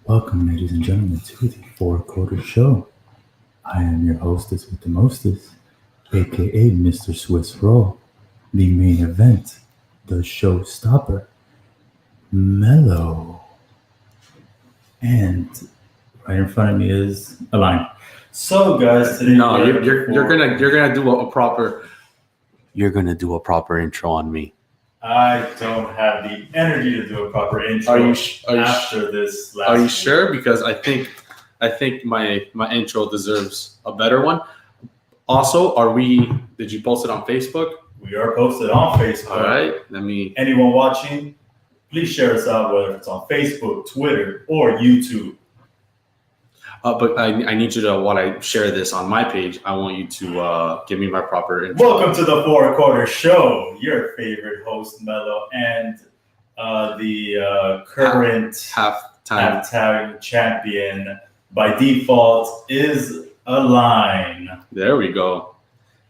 Welcome, ladies and gentlemen, to the Four Quarter Show. I am your hostess with the mostest, aka Mr. Swiss Roll, the main event, the showstopper, Melo. And right in front of me is Alain. So, guys, today No, you're gonna do a proper. You're gonna do a proper intro on me. I don't have the energy to do a proper intro after this last Are you week. sure? Because I think my intro deserves a better one. Also, did you post it on Facebook? We are posted on Facebook. All right. Anyone watching, please share us out, whether it's on Facebook, Twitter, or YouTube. But I need you to, while I share this on my page, I want you to give me my proper intro. Welcome to the Four Quarter Show. Your favorite host, Melo, and the current halftime champion by default is Alain. There we go.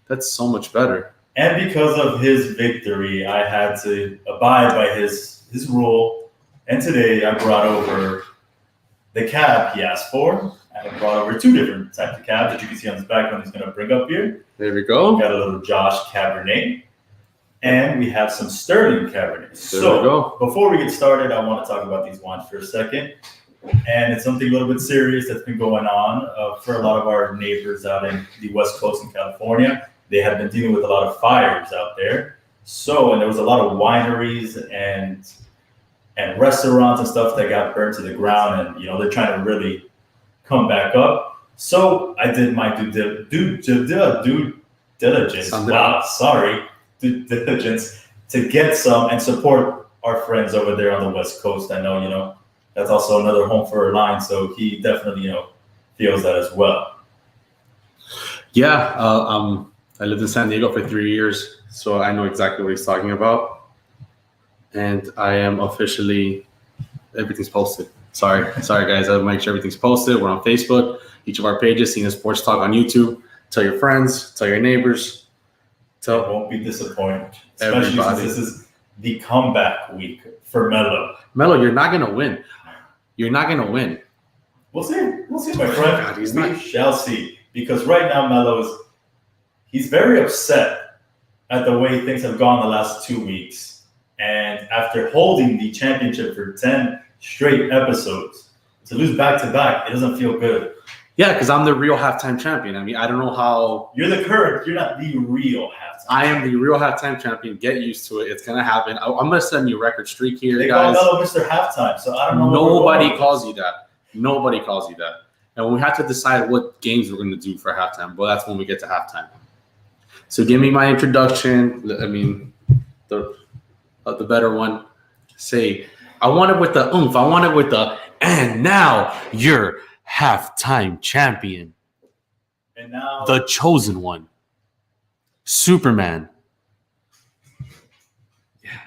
That's so much better. And because of his victory, I had to abide by his rule. And today I brought over the cab he asked for. And I brought over two different types of cabs that you can see on his background. He's going to bring up here. There we go. We got a little Josh Cabernet. And we have some Sterling Cabernet. There we go. Before we get started, I want to talk about these wines for a second. And it's something a little bit serious that's been going on for a lot of our neighbors out in the West Coast in California. They have been dealing with a lot of fires out there. And there was a lot of wineries and restaurants and stuff that got burnt to the ground. And, they're trying to really come back up. So I did my due diligence. Due diligence to get some and support our friends over there on the West Coast. I know, that's also another home for Alain, so he definitely, feels that as well. Yeah, I lived in San Diego for 3 years, so I know exactly what he's talking about. And I am officially, everything's posted. Sorry, guys. I'll make sure everything's posted. We're on Facebook, each of our pages, Cena Sports Talk on YouTube. Tell your friends, tell your neighbors. Won't be disappointed, especially since this is the comeback week for Melo. Melo, you're not gonna win. You're not gonna win. We'll see, my friend. We shall see. Because right now, Melo he's very upset at the way things have gone the last 2 weeks. And after holding the championship for 10 straight episodes, to lose back-to-back, it doesn't feel good. Yeah, because I'm the real halftime champion. I mean, I don't know how... You're not the real halftime I am the real halftime champion. Get used to it. It's going to happen. I'm going to set you a record streak here, they guys. They call Melo Mr. Halftime, so I don't know. Nobody calls you that. Nobody calls you that. And we have to decide what games we're going to do for halftime. Well, that's when we get to halftime. So give me my introduction. I mean, the better one. Say, I want it with the oomph. I want it with the, and now you're halftime champion. And now the chosen one. Superman. Yeah.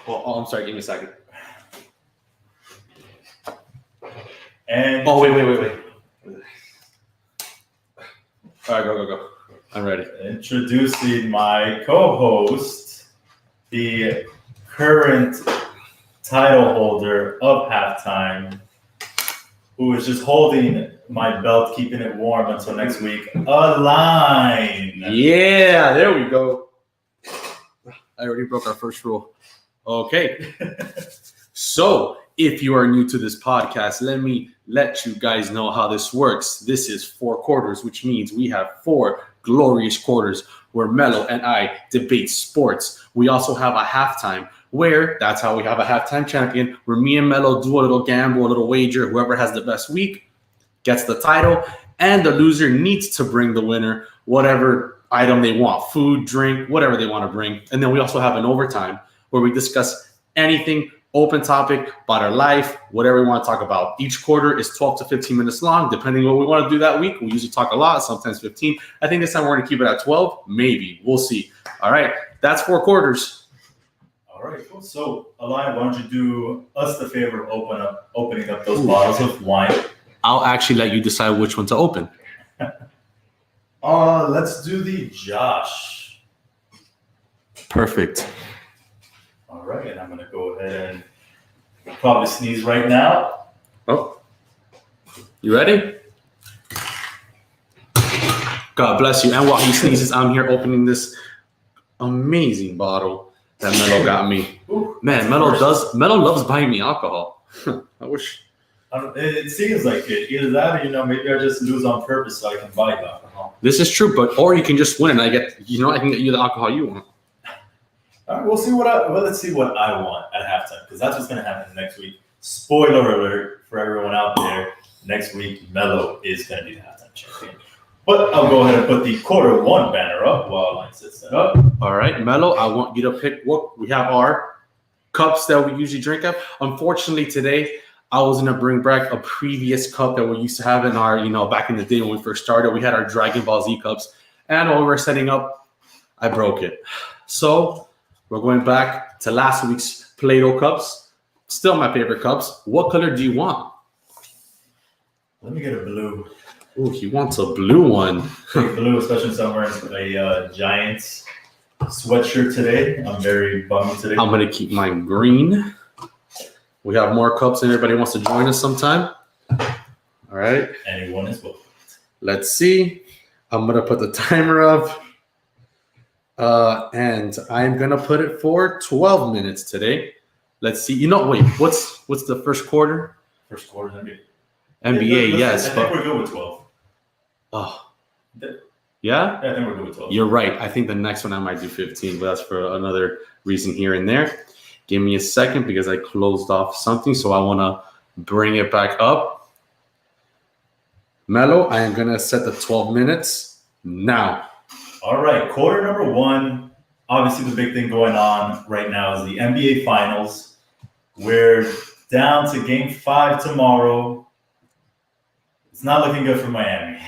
Oh, I'm sorry. Give me a second. And wait. All right, go. I'm ready. Introducing my co-host, the current title holder of halftime, who is just holding my belt, keeping it warm until next week, Alain. Yeah, there we go. I already broke our first rule. Okay. So, if you are new to this podcast, let me let you guys know how this works. This is 4 quarters, which means we have 4 glorious quarters where Melo and I debate sports. We also have a halftime where that's how we have a halftime champion, where me and Melo do a little gamble, a little wager. Whoever has the best week gets the title, and the loser needs to bring the winner whatever item they want, food, drink, whatever they want to bring. And then we also have an overtime where we discuss anything, open topic about our life, whatever we want to talk about. Each quarter is 12 to 15 minutes long, depending on what we want to do that week. We usually talk a lot, sometimes 15. I think this time we're going to keep it at 12, maybe. We'll see. All right, that's 4 quarters. All right, cool. So, Alain, why don't you do us the favor of opening up those bottles of wine? I'll actually let you decide which one to open. Let's do the Josh. Perfect. All right, and I'm going to go ahead and probably sneeze right now. Oh. You ready? God bless you. And while he sneezes, I'm here opening this amazing bottle that Melo got me. Ooh, Man, Melo loves buying me alcohol. I wish. It seems like it. Either that or, maybe I just lose on purpose so I can buy the alcohol. This is true, or you can just win and I can get you the alcohol you want. All right, let's see what I want at halftime, because that's what's going to happen next week. Spoiler alert for everyone out there. Next week, Melo is going to be the halftime champion. But I'll go ahead and put the quarter one banner up while Alain sets that up. All right, Melo, I want you to pick what we have our cups that we usually drink at. Unfortunately, today I was going to bring back a previous cup that we used to have in our, back in the day when we first started. We had our Dragon Ball Z cups. And while we were setting up, I broke it. So we're going back to last week's Play-Doh cups. Still my favorite cups. What color do you want? Let me get a blue. Ooh, he wants a blue one. Blue, especially somewhere in a Giants sweatshirt today. I'm very bummed today. I'm going to keep mine green. We have more cups and everybody wants to join us sometime. All right. Anyone is welcome. Let's see. I'm going to put the timer up. And I'm going to put it for 12 minutes today. Let's see. Wait, what's the first quarter? First quarter NBA. NBA, yes. I think we're good with 12. Oh. Yeah? Yeah, I think we're good with 12. You're right. I think the next one I might do 15, but that's for another reason here and there. Give me a second because I closed off something, so I want to bring it back up. Melo, I am going to set the 12 minutes now. All right, quarter number one. Obviously, the big thing going on right now is the NBA Finals. We're down to Game 5 tomorrow. It's not looking good for Miami.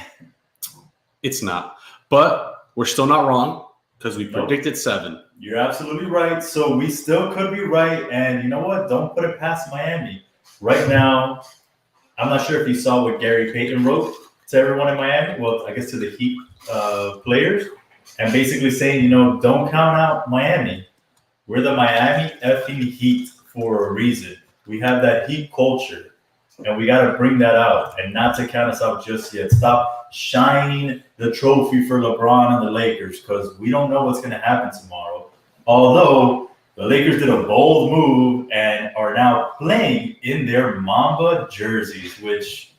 It's not. But we're still not wrong because we predicted 7. You're absolutely right. So we still could be right. And you know what? Don't put it past Miami. Right now, I'm not sure if you saw what Gary Payton wrote to everyone in Miami. Well, I guess to the Heat players. And basically saying, don't count out Miami. We're the Miami effing Heat for a reason. We have that Heat culture. And we got to bring that out and not to count us out just yet. Stop shining the trophy for LeBron and the Lakers because we don't know what's going to happen tomorrow. Although the Lakers did a bold move and are now playing in their Mamba jerseys, which,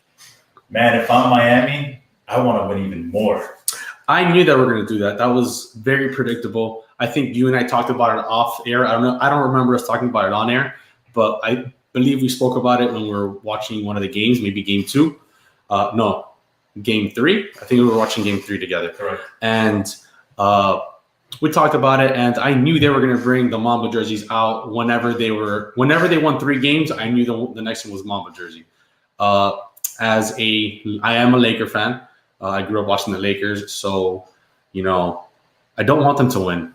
man, if I'm Miami, I want to win even more. I knew that we were going to do that. That was very predictable. I think you and I talked about it off air. I don't remember us talking about it on air, but I believe we spoke about it when we were watching one of the games, maybe Game 2. No, Game 3. I think we were watching Game 3 together. Correct. And we talked about it, and I knew they were going to bring the Mamba jerseys out whenever they won 3 games. I knew the next one was Mamba jersey. I am a Laker fan. I grew up watching the Lakers, so I don't want them to win.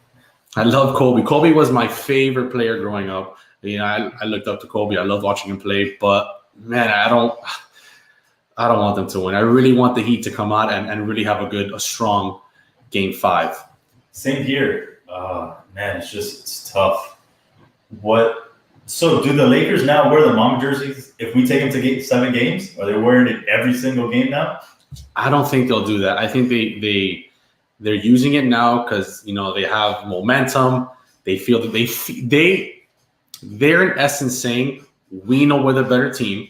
I love Kobe. Kobe was my favorite player growing up. I looked up to Kobe. I loved watching him play, but man, I don't want them to win. I really want the Heat to come out and really have a strong Game 5. Same here. Man, it's tough. So do the Lakers now wear the Mamba jerseys if we take them to 7 games? Are they wearing it every single game now? I don't think they'll do that. I think they're using it now because they have momentum. They feel that they're in essence saying, we know we're the better team.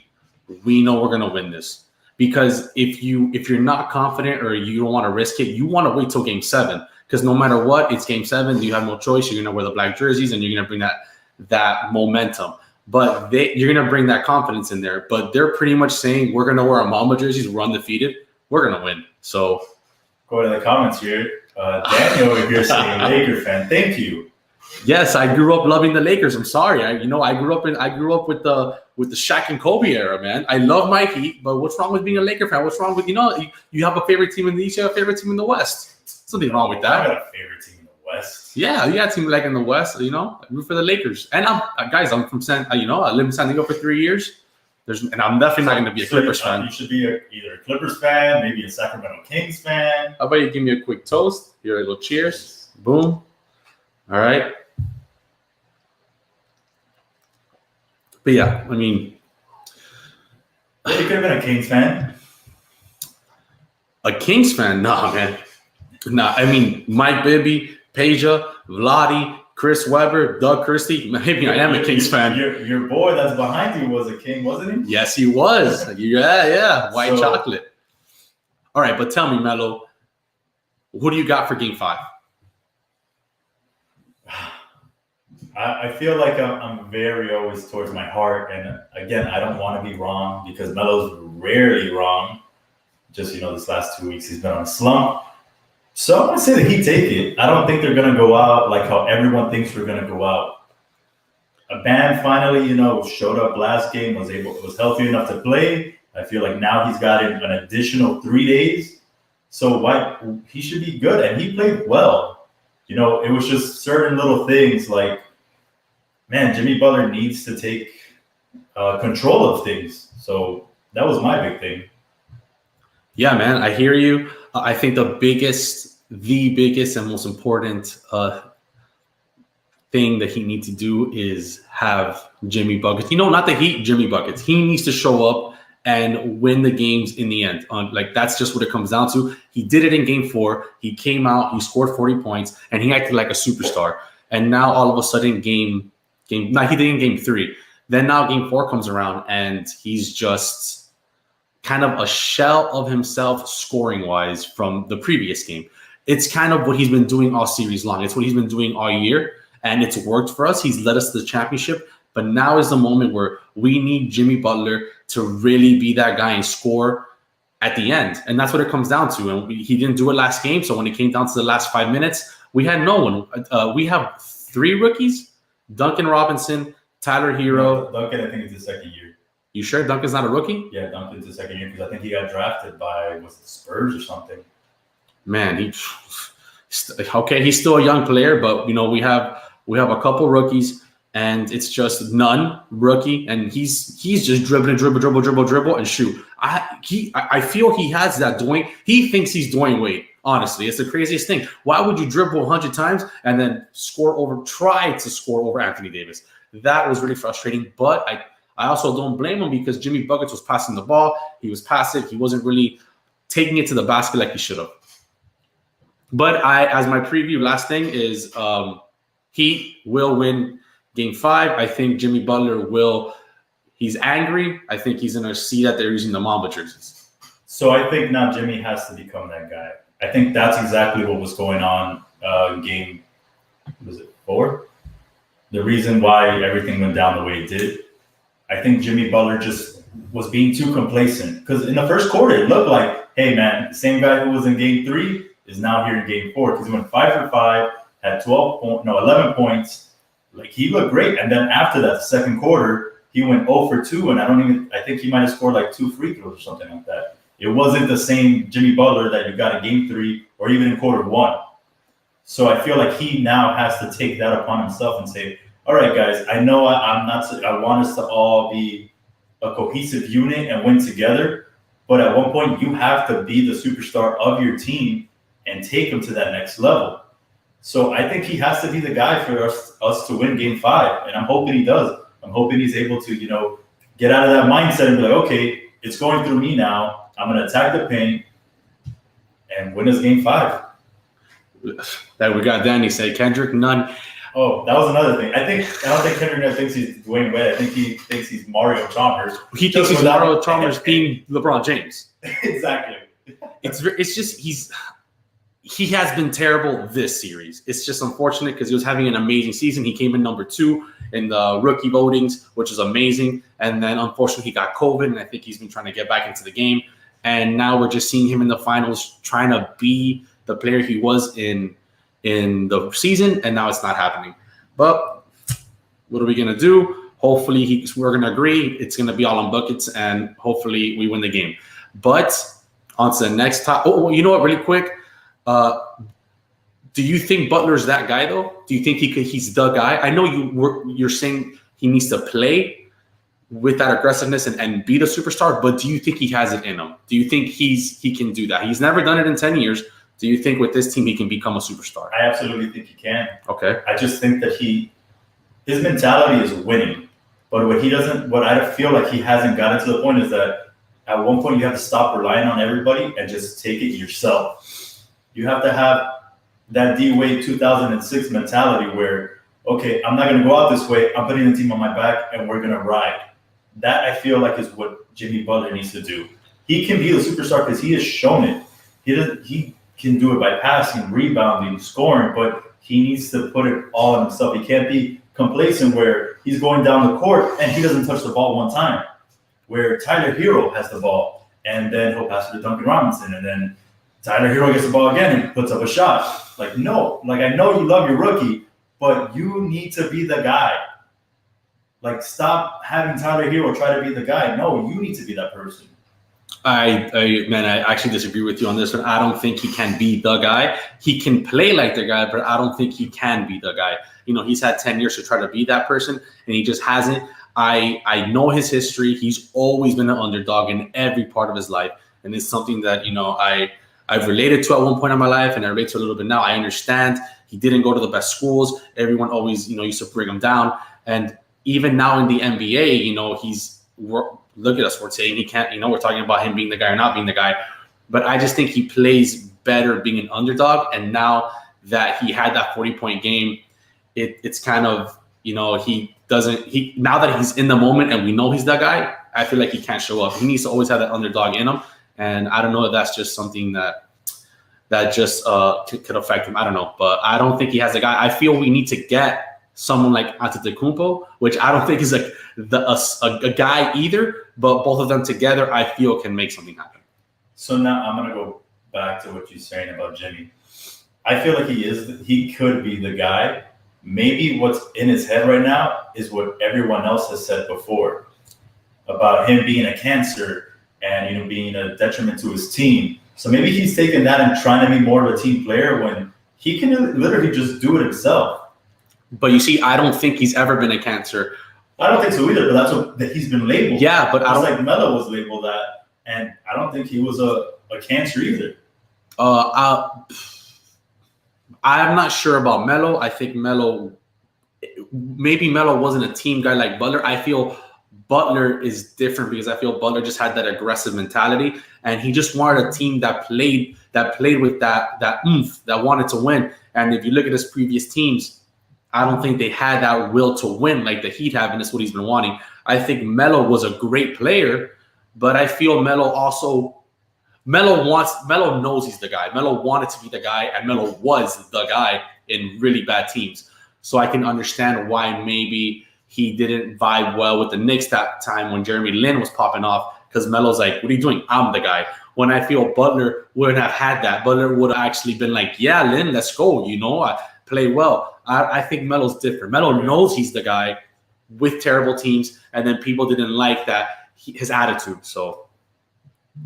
We know we're going to win this. Because if you're not confident or you don't want to risk it, you want to wait till Game 7. Because no matter what, it's Game 7. You have no choice. You're going to wear the black jerseys and you're going to bring that momentum. But you're going to bring that confidence in there. But they're pretty much saying, we're going to wear our Mamba jerseys. We're undefeated. We're going to win. So go to the comments here. Daniel over here saying Laker fan. Thank you. Yes, I grew up loving the Lakers. I'm sorry. I grew up with the Shaq and Kobe era, man. I love my Heat, but what's wrong with being a Laker fan? What's wrong with you have a favorite team in the East, you have a favorite team in the West. Something wrong with that. I got a favorite team in the West. Yeah, you got a team like in the West. I root for the Lakers. And I'm from I lived in San Diego for 3 years. And I'm definitely not going to be a Clippers fan. You should be either a Clippers fan, maybe a Sacramento Kings fan. How about you give me a quick toast? Here, a little cheers. Boom. All right. But yeah, you could have been a Kings fan. A Kings fan? Nah, man. Nah, I mean, Mike Bibby, Peja, Vladi, Chris Webber, Doug Christie. Maybe I am a Kings fan. Your boy that's behind you was a King, wasn't he? Yes, he was. Yeah. White chocolate. All right, but tell me, Melo, who do you got for Game 5? I feel like I'm very always towards my heart. And again, I don't want to be wrong because Melo's rarely wrong. Just, this last 2 weeks, he's been on a slump. So I'm going to say that he take it. I don't think they're going to go out like how everyone thinks we're going to go out. A band finally, showed up last game, was healthy enough to play. I feel like now he's got an additional 3 days. So he should be good. And he played well. It was just certain little things like, man, Jimmy Butler needs to take control of things. So that was my big thing. Yeah, man, I hear you. I think the biggest and most important thing that he needs to do is have Jimmy buckets. Not the Heat Jimmy buckets. He needs to show up and win the games in the end. That's just what it comes down to. He did it in Game 4. He came out, he scored 40 points, and he acted like a superstar. And now all of a sudden, he did in Game 3. Then now Game 4 comes around, and he's just kind of a shell of himself scoring-wise from the previous game. It's kind of what he's been doing all series long. It's what he's been doing all year, and it's worked for us. He's led us to the championship, but now is the moment where we need Jimmy Butler to really be that guy and score at the end, and that's what it comes down to. And he didn't do it last game, so when it came down to the last 5 minutes, we had no one. We have 3 rookies, Duncan Robinson, Tyler Hero. Duncan, I think it's his second year. You sure Duncan's not a rookie? Yeah, Duncan's his second year because I think he got drafted by the Spurs or something. Man, he's still a young player, but we have a couple rookies, and it's just none rookie, and he's just dribble and shoot. I feel he has that doing. He thinks he's Dwayne Wade. Honestly, it's the craziest thing. Why would you dribble 100 times and then try to score over Anthony Davis? That was really frustrating, but I also don't blame him because Jimmy Buckets was passing the ball. He was passive. He wasn't really taking it to the basket like he should have. But as my preview, last thing is Heat will win Game 5. I think Jimmy Butler he's angry. I think he's going to see that they're using the Mamba jerseys. So I think now Jimmy has to become that guy. I think that's exactly what was going on in Game 4? The reason why everything went down the way it did. I think Jimmy Butler just was being too complacent because in the first quarter, it looked like, hey, man, the same guy who was in Game 3 is now here in Game 4 because he went 5 for 5, had 11 points. Like, he looked great. And then after that, the second quarter, he went 0 for 2, and I think he might have scored like 2 free throws or something like that. It wasn't the same Jimmy Butler that you got in Game 3 or even in quarter 1. So I feel like he now has to take that upon himself and say, all right, guys, I know I want us to all be a cohesive unit and win together. But at one point, you have to be the superstar of your team and take them to that next level. So I think he has to be the guy for us to win Game 5. And I'm hoping he does. I'm hoping he's able to, get out of that mindset and be like, okay, it's going through me now. I'm going to attack the paint and win us Game 5. That we got Danny say, Kendrick, none. Oh, that was another thing. I don't think Kendrick thinks he's Dwayne Wade. I think he thinks he's Mario Chalmers. He thinks he's Mario Chalmers being LeBron James. Exactly. It's just he has been terrible this series. It's just unfortunate because he was having an amazing season. He came in number 2 in the rookie votings, which is amazing. And then unfortunately he got COVID, and I think he's been trying to get back into the game. And now we're just seeing him in the finals trying to be the player he was in the season, and now it's not happening. But what are we going to do? Hopefully we're going to agree it's going to be all on buckets, and hopefully we win the game. But on to the next topic. Oh, you know what, really quick? Do you think Butler's that guy, though? Do you think he's the guy? I know you're saying he needs to play with that aggressiveness and be the superstar, but do you think he has it in him? Do you think he can do that? He's never done it in 10 years. Do you think with this team he can become a superstar? I absolutely think he can. Okay. I just think that his mentality is winning. But what I feel like he hasn't gotten to the point is that at one point you have to stop relying on everybody and just take it yourself. You have to have that D-Wade 2006 mentality where, okay, I'm not going to go out this way. I'm putting the team on my back and we're going to ride. That I feel like is what Jimmy Butler needs to do. He can be the superstar because he has shown it. He can do it by passing, rebounding, scoring, but he needs to put it all on himself. He can't be complacent where he's going down the court and he doesn't touch the ball one time, where Tyler Hero has the ball and then he'll pass it to Duncan Robinson and then Tyler Hero gets the ball again and puts up a shot. Like, no, like I know you love your rookie, but you need to be the guy. Like, stop having Tyler Hero try to be the guy. No, you need to be that person. I actually disagree with you on this one. I don't think he can be the guy. He can play like the guy, but I don't think he can be the guy. You know, he's had 10 years to try to be that person, and he just hasn't. I know his history. He's always been an underdog in every part of his life, and it's something that, you know, I've related to at one point in my life, and I relate to a little bit now. I understand he didn't go to the best schools. Everyone always, you know, used to bring him down, and even now in the NBA, you know, look at us. We're saying he can't, you know, we're talking about him being the guy or not being the guy. But I just think he plays better being an underdog. And now that he had that 40-point game, it's kind of, you know, now that he's in the moment and we know he's that guy, I feel like he can't show up. He needs to always have that underdog in him. And I don't know if that's just something that just could affect him. I don't know. But I don't think he has a guy. I feel we need to get someone like Antetokounmpo, which I don't think is like a guy either, but both of them together, I feel can make something happen. So now I'm gonna go back to what you're saying about Jimmy. I feel like he could be the guy. Maybe what's in his head right now is what everyone else has said before about him being a cancer and, you know, being a detriment to his team. So maybe he's taking that and trying to be more of a team player when he can literally just do it himself. But you see, I don't think he's ever been a cancer. I don't think so either, but that's what he's been labeled. Yeah, but I don't like Melo was labeled that, and I don't think he was a cancer either. I'm not sure about Melo. I think maybe Melo wasn't a team guy like Butler. I feel Butler is different because I feel Butler just had that aggressive mentality, and he just wanted a team that played with that oomph, that wanted to win. And if you look at his previous teams, I don't think they had that will to win like the Heat have, and that's what he's been wanting. I think Melo was a great player, but I feel Melo knows he's the guy. Melo wanted to be the guy, and Melo was the guy in really bad teams. So I can understand why maybe he didn't vibe well with the Knicks that time when Jeremy Lin was popping off, because Melo's like, what are you doing? I'm the guy. When I feel Butler wouldn't have had that. Butler would have actually been like, yeah, Lin, let's go. You know, I play well. I think Melo's different. Melo knows he's the guy with terrible teams, and then people didn't like his attitude. So,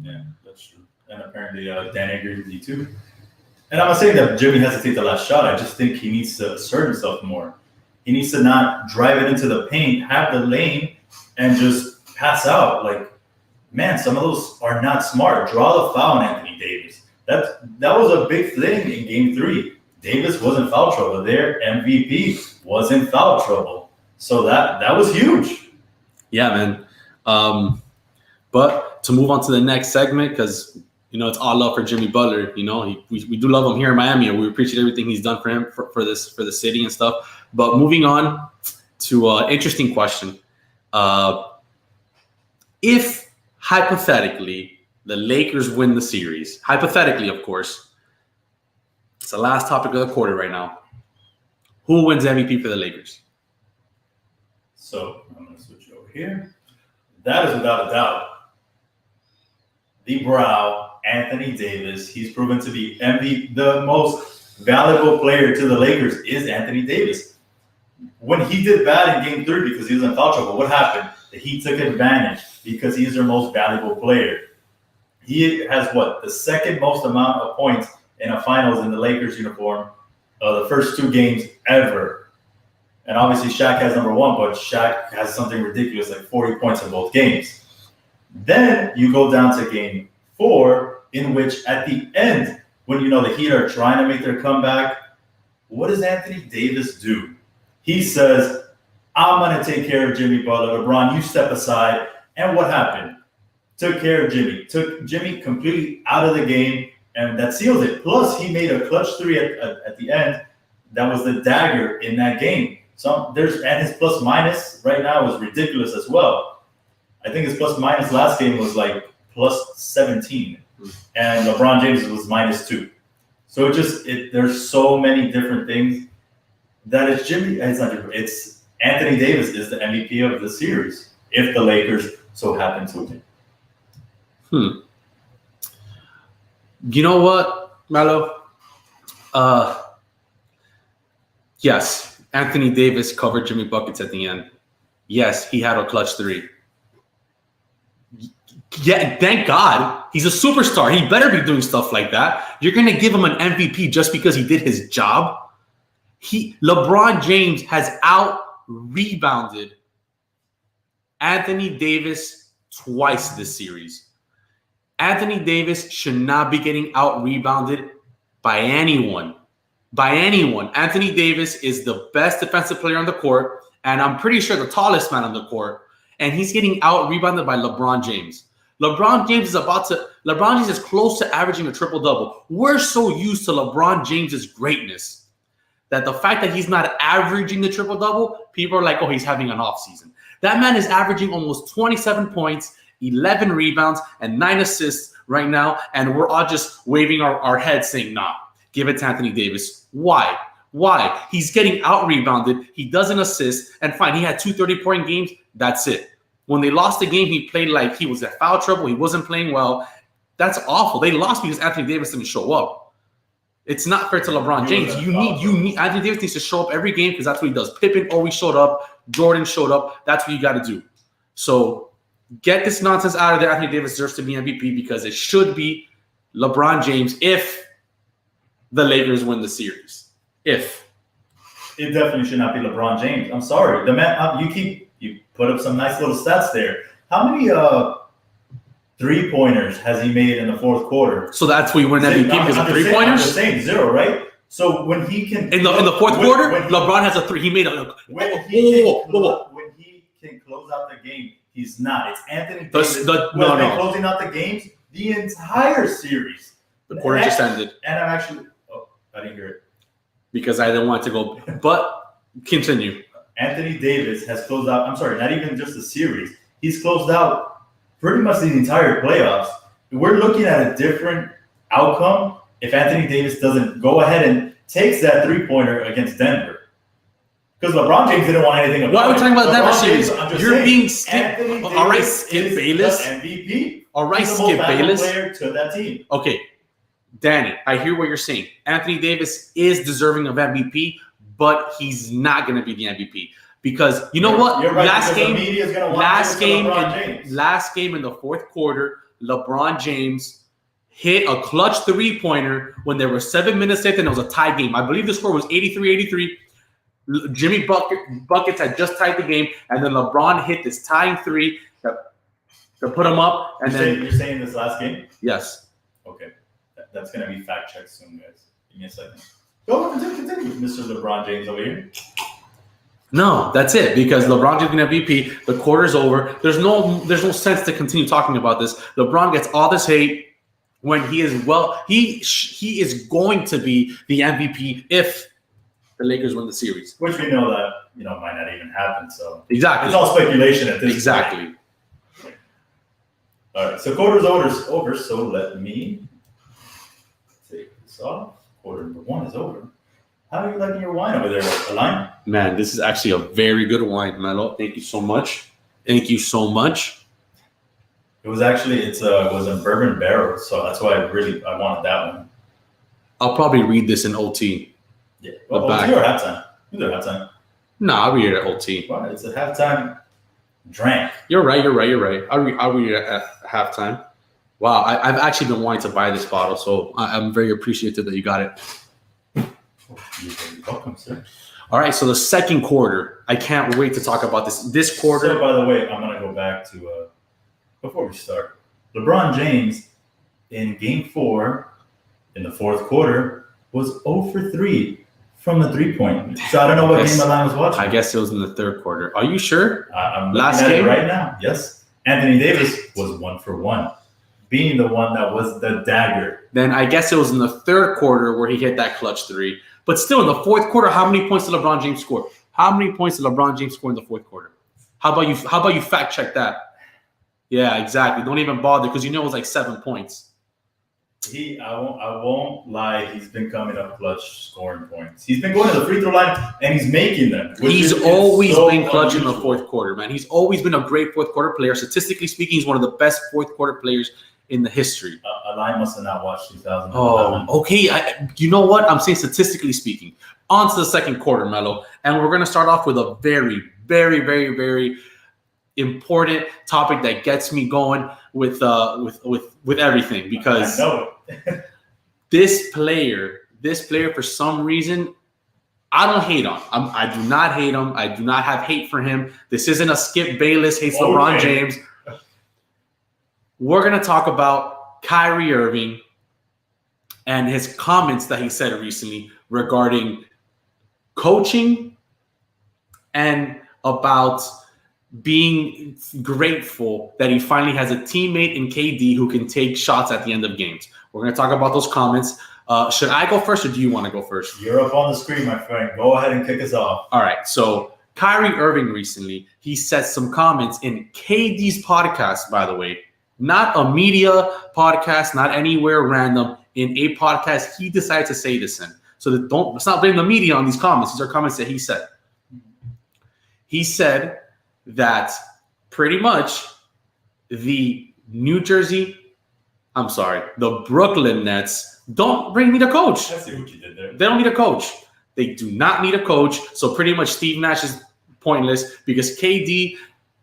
yeah, that's true. And apparently, Danny agrees with you too. And I'm not saying that Jimmy has to take the last shot. I just think he needs to assert himself more. He needs to not drive it into the paint, have the lane, and just pass out. Like, man, some of those are not smart. Draw the foul on Anthony Davis. That was a big thing in Game 3. Davis was in foul trouble. Their MVP was in foul trouble. So that was huge. Yeah, man. But to move on to the next segment, because, you know, it's all love for Jimmy Butler. You know, we do love him here in Miami. We appreciate everything he's done for him, for the city and stuff. But moving on to an interesting question. If, hypothetically, the Lakers win the series, hypothetically, of course, it's the last topic of the quarter right now. Who wins MVP for the Lakers? So I'm going to switch over here. That is without a doubt the Brow, Anthony Davis. He's proven to be MVP. The most valuable player to the Lakers is Anthony Davis. When he did bad in Game 3 because he was in foul trouble, what happened? He took advantage because he's their most valuable player. He has the second most amount of points in a finals in the Lakers uniform, the first 2 games ever. And obviously Shaq has number 1, but Shaq has something ridiculous like 40 points in both games. Then you go down to Game 4, in which at the end, when you know the Heat are trying to make their comeback, what does Anthony Davis do? He says, I'm going to take care of Jimmy Butler. LeBron, you step aside. And what happened? took care of Jimmy, took Jimmy completely out of the game, and that seals it. Plus, he made a clutch three at the end. That was the dagger in that game. And his plus minus right now is ridiculous as well. I think his plus minus last game was like plus 17, and LeBron James was minus 2. So there's so many different things that it's Jimmy. It's not Jimmy. It's Anthony Davis is the MVP of the series if the Lakers so happen to win. You know what, Melo? Yes, Anthony Davis covered Jimmy buckets at the end. Yes, he had a clutch three. Yeah, thank God. He's a superstar. He better be doing stuff like that. You're going to give him an MVP just because he did his job? LeBron James has out-rebounded Anthony Davis twice this series. Anthony Davis should not be getting out-rebounded by anyone. Anthony Davis is the best defensive player on the court, and I'm pretty sure the tallest man on the court, and he's getting out-rebounded by LeBron James. LeBron James is close to averaging a triple-double. We're so used to LeBron James's greatness that the fact that he's not averaging the triple-double, people are like, oh, he's having an off season. That man is averaging almost 27 points, 11 rebounds, and 9 assists right now, and we're all just waving our heads saying, nah, give it to Anthony Davis. Why? He's getting out-rebounded. He doesn't assist, and fine, he had 2 30-point games. That's it. When they lost the game, he played like he was in foul trouble. He wasn't playing well. That's awful. They lost because Anthony Davis didn't show up. It's not fair to LeBron James. You need Anthony Davis needs to show up every game because that's what he does. Pippen always showed up. Jordan showed up. That's what you got to do. So get this nonsense out of there. Anthony Davis deserves to be MVP because it should be LeBron James if the Lakers win the series. If. It definitely should not be LeBron James. I'm sorry. The man, you put up some nice little stats there. How many three-pointers has he made in the fourth quarter? So that's where you win MVP because of three-pointers? I'm just saying 0, right? So when he can... In the fourth quarter, LeBron has a 3. He made a... When he can close out the game, he's not. It's Anthony Davis. Closing out the games the entire series. The quarter just ended. And I'm actually... Oh, I didn't hear it. Because I didn't want to go... But continue. Anthony Davis has closed out... I'm sorry, not even just the series. He's closed out pretty much the entire playoffs. We're looking at a different outcome if Anthony Davis doesn't go ahead and takes that three-pointer against Denver. Because LeBron James didn't want anything about it. Why are we talking about Denver series? You're being skipped. All right, Skip Bayless. MVP. All right, Skip Bayless. Player to that team. Okay, Danny, I hear what you're saying. Anthony Davis is deserving of MVP, but he's not going to be the MVP. Because you know what? You're right, last game in the fourth quarter, LeBron James hit a clutch three-pointer when there were 7 minutes left and it was a tie game. I believe the score was 83-83. Jimmy Buckets had just tied the game, and then LeBron hit this tying three to put him up. And you're saying this last game? Yes. Okay. That's going to be fact-checked soon, guys. Give me a second. Go continue, Mr. LeBron James over here. No, that's it. Because LeBron James is MVP. The quarter's over. There's no sense to continue talking about this. LeBron gets all this hate when he is he is going to be the MVP if the Lakers win the series. Which we know that might not even happen. So exactly, it's all speculation at this point. All right, so quarter's over. So let me take this off. Quarter number 1 is over. How are you liking your wine over there, Alain? Man, this is actually a very good wine, Melo. Thank you so much. Thank you so much. It was actually it was a bourbon barrel, so that's why I wanted that one. I'll probably read this in OT. Yeah, well, OT or halftime? Either halftime. No, I'll read it at OT. Well, it's a halftime drink. You're right. I'll read it at halftime. Wow, I've actually been wanting to buy this bottle, so I'm very appreciative that you got it. You're welcome, sir. All right, so the second quarter. I can't wait to talk about this. This quarter. So, by the way, I'm going to go back to, before we start, LeBron James in Game 4 in the fourth quarter was 0 for 3 from the three-point. So I don't know what game Alain was watching. I guess it was in the third quarter. Are you sure? I'm last looking at game it right now. Yes. Anthony Davis was 1 for 1, being the one that was the dagger. Then I guess it was in the third quarter where he hit that clutch three. But still, in the fourth quarter, how many points did LeBron James score? How many points did LeBron James score in the fourth quarter? How about you fact check that? Yeah, exactly. Don't even bother because it was like 7 points. I won't lie. He's been coming up clutch, scoring points. He's been going to the free throw line and he's making them. He's always been clutch in the fourth quarter, man. He's always been a great fourth quarter player. Statistically speaking, he's one of the best fourth quarter players in the history. Alain must have not watched 2011. Oh, okay. You know what? I'm saying statistically speaking. On to the second quarter, Melo. And we're going to start off with a very, very, very, very important topic that gets me going with everything because I know it. this player for some reason, I don't hate him. I do not hate him. I do not have hate for him. This isn't a Skip Bayless hates LeBron James. We're going to talk about Kyrie Irving and his comments that he said recently regarding coaching and about being grateful that he finally has a teammate in KD who can take shots at the end of games. We're going to talk about those comments. Should I go first or do you want to go first? You're up on the screen, my friend. Go ahead and kick us off. All right. So Kyrie Irving recently, he said some comments in KD's podcast, by the way. Not a media podcast, not anywhere random. In a podcast, he decided to say this in. So let's not blame the media on these comments. These are comments that he said. He said that pretty much the Brooklyn Nets don't really need a coach. I see what you did there. They don't need a coach. They do not need a coach. So pretty much Steve Nash is pointless because KD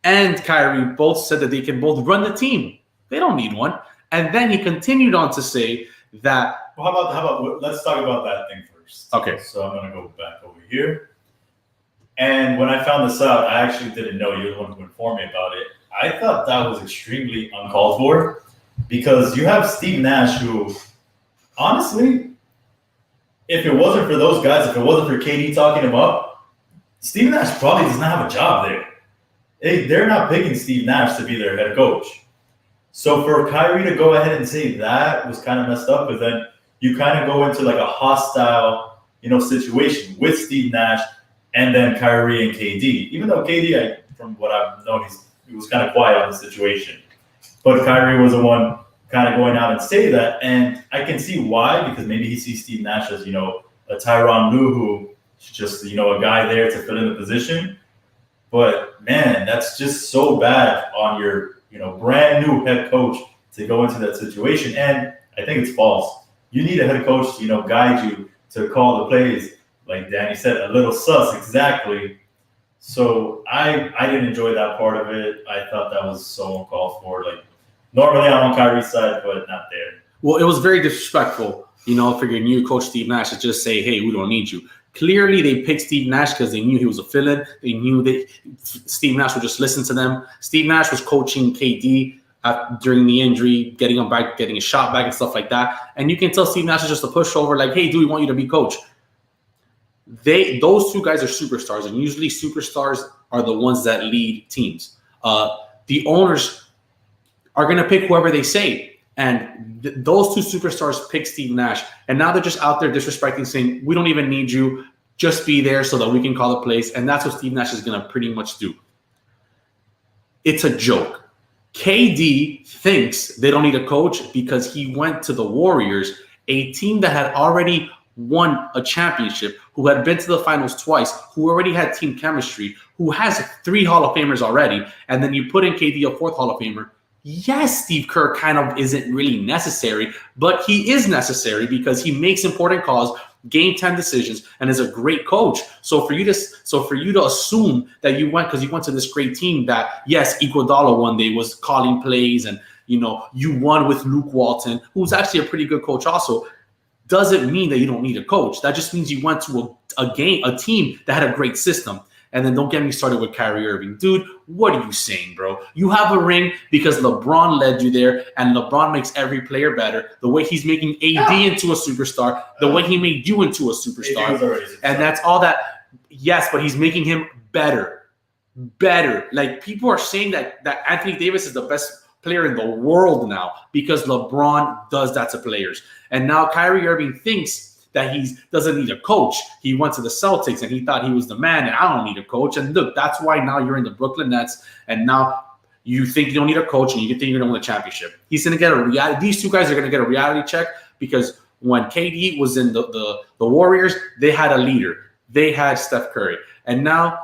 and Kyrie both said that they can both run the team. They don't need one. And then he continued on to say that. Well, how about let's talk about that thing first. Okay. So I'm going to go back over here. And when I found this out, I actually didn't know. You were the one who informed me about it. I thought that was extremely uncalled for because you have Steve Nash who, honestly, if it wasn't for those guys, if it wasn't for KD talking him up, Steve Nash probably does not have a job there. They're not picking Steve Nash to be their head coach. So for Kyrie to go ahead and say that was kind of messed up, but then you kind of go into like a hostile, situation with Steve Nash and then Kyrie and KD. Even though KD, from what I've known, he was kind of quiet on the situation. But Kyrie was the one kind of going out and say that. And I can see why, because maybe he sees Steve Nash as, a Tyronn Lue who is just, a guy there to fill in the position. But, man, that's just so bad on your, brand new head coach to go into that situation. And I think it's false. You need a head coach to, guide you to call the plays. Like Danny said, a little sus, exactly. So I didn't enjoy that part of it. I thought that was so uncalled for. Like, normally I'm on Kyrie's side, but not there. Well, it was very disrespectful, for your new coach, Steve Nash, to just say, hey, we don't need you. Clearly, they picked Steve Nash because they knew he was a fill-in. They knew that Steve Nash would just listen to them. Steve Nash was coaching KD during the injury, getting him back, getting his shot back and stuff like that. And you can tell Steve Nash is just a pushover, like, hey, dude, we want you to be coach. Those two guys are superstars, and usually superstars are the ones that lead teams. The owners are going to pick whoever they say. And those two superstars pick Steve Nash. And now they're just out there disrespecting, saying, we don't even need you. Just be there so that we can call the plays. And that's what Steve Nash is going to pretty much do. It's a joke. KD thinks they don't need a coach because he went to the Warriors, a team that had already won a championship, who had been to the finals twice, who already had team chemistry, who has 3 Hall of Famers already. And then you put in KD, a 4th Hall of Famer. Yes, Steve Kerr kind of isn't really necessary, but he is necessary because he makes important calls, game 10 decisions, and is a great coach. So for you to assume that you went because you went to this great team that, yes, Iguodala one day was calling plays and you won with Luke Walton, who's actually a pretty good coach also, doesn't mean that you don't need a coach. That just means you went to a team that had a great system. And then don't get me started with Kyrie Irving. Dude, what are you saying, bro? You have a ring because LeBron led you there, and LeBron makes every player better. The way he's making AD into a superstar, the way he made you into a superstar. And that's all that. Yes, but he's making him better. better. Like, people are saying that Anthony Davis is the best player in the world now because LeBron does that to players. And now Kyrie Irving thinks that he doesn't need a coach. He went to the Celtics and he thought he was the man, and I don't need a coach. And look, that's why now you're in the Brooklyn Nets, and now you think you don't need a coach, and you think you're going to win a championship. He's going to get a reality. These two guys are going to get a reality check because when KD was in the Warriors, they had a leader. They had Steph Curry. And now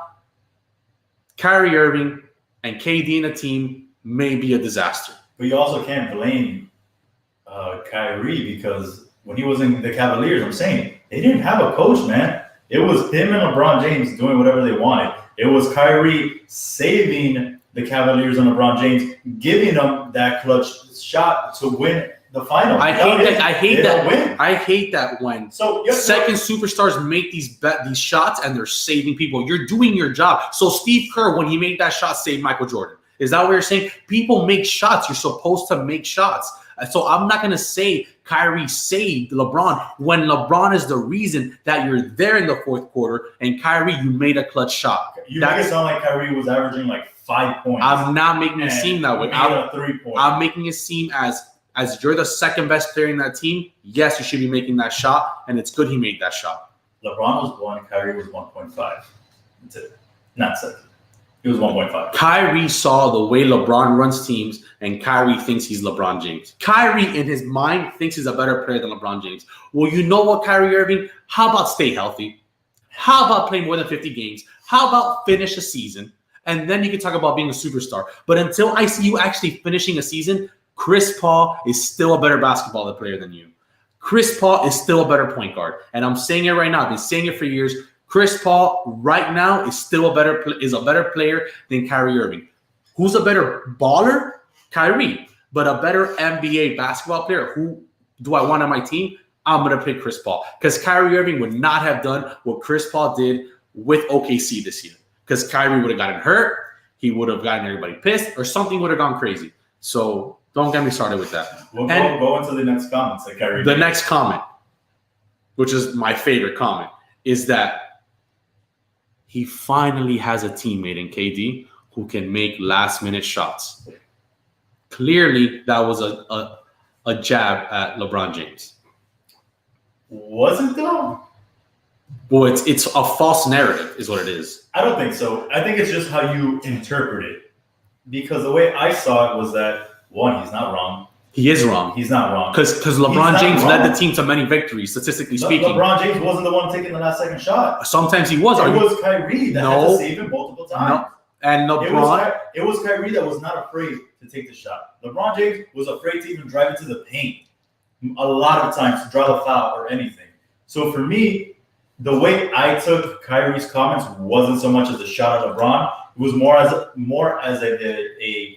Kyrie Irving and KD in a team may be a disaster. But you also can't blame Kyrie because when he was in the Cavaliers, I'm saying, they didn't have a coach, man. It was him and LeBron James doing whatever they wanted. It was Kyrie saving the Cavaliers and LeBron James, giving them that clutch shot to win the final. I hate that when second superstars make these shots and they're saving people. You're doing your job. So Steve Kerr, when he made that shot, saved Michael Jordan. Is that what you're saying? People make shots. You're supposed to make shots. So I'm not going to say Kyrie saved LeBron when LeBron is the reason that you're there in the fourth quarter, and Kyrie, you made a clutch shot. You make it sound like Kyrie was averaging like 5 points. I'm not making it seem that way. I'm making it seem as you're the second best player in that team. Yes, you should be making that shot, and it's good he made that shot. LeBron was 1, Kyrie was 1.5. That's it. Not 7. He was 1.5. Kyrie saw the way LeBron runs teams, and Kyrie thinks he's LeBron James. Kyrie, in his mind, thinks he's a better player than LeBron James. Well, you know what, Kyrie Irving? How about stay healthy? How about play more than 50 games? How about finish a season? And then you can talk about being a superstar. But until I see you actually finishing a season, Chris Paul is still a better basketball player than you. Chris Paul is still a better point guard. And I'm saying it right now. I've been saying it for years. Chris Paul right now is still a better player than Kyrie Irving. Who's a better baller? Kyrie. But a better NBA basketball player, who do I want on my team? I'm going to pick Chris Paul. Because Kyrie Irving would not have done what Chris Paul did with OKC this year. Because Kyrie would have gotten hurt. He would have gotten everybody pissed. Or something would have gone crazy. So don't get me started with that. We'll go into the next comments that Kyrie made. The next comment, which is my favorite comment, is that he finally has a teammate in KD who can make last-minute shots. Clearly, that was a jab at LeBron James. Was it though? Well, it's a false narrative, is what it is. I don't think so. I think it's just how you interpret it. Because the way I saw it was that, one, he's not wrong. He is wrong. He's not wrong. Because LeBron James led the team to many victories, statistically speaking. LeBron James wasn't the one taking the last second shot. Sometimes he was. It was Kyrie that had to save him multiple times. No. And LeBron. It was Kyrie that was not afraid to take the shot. LeBron James was afraid to even drive into the paint a lot of times to draw the foul or anything. So for me, the way I took Kyrie's comments wasn't so much as a shot at LeBron. It was more as a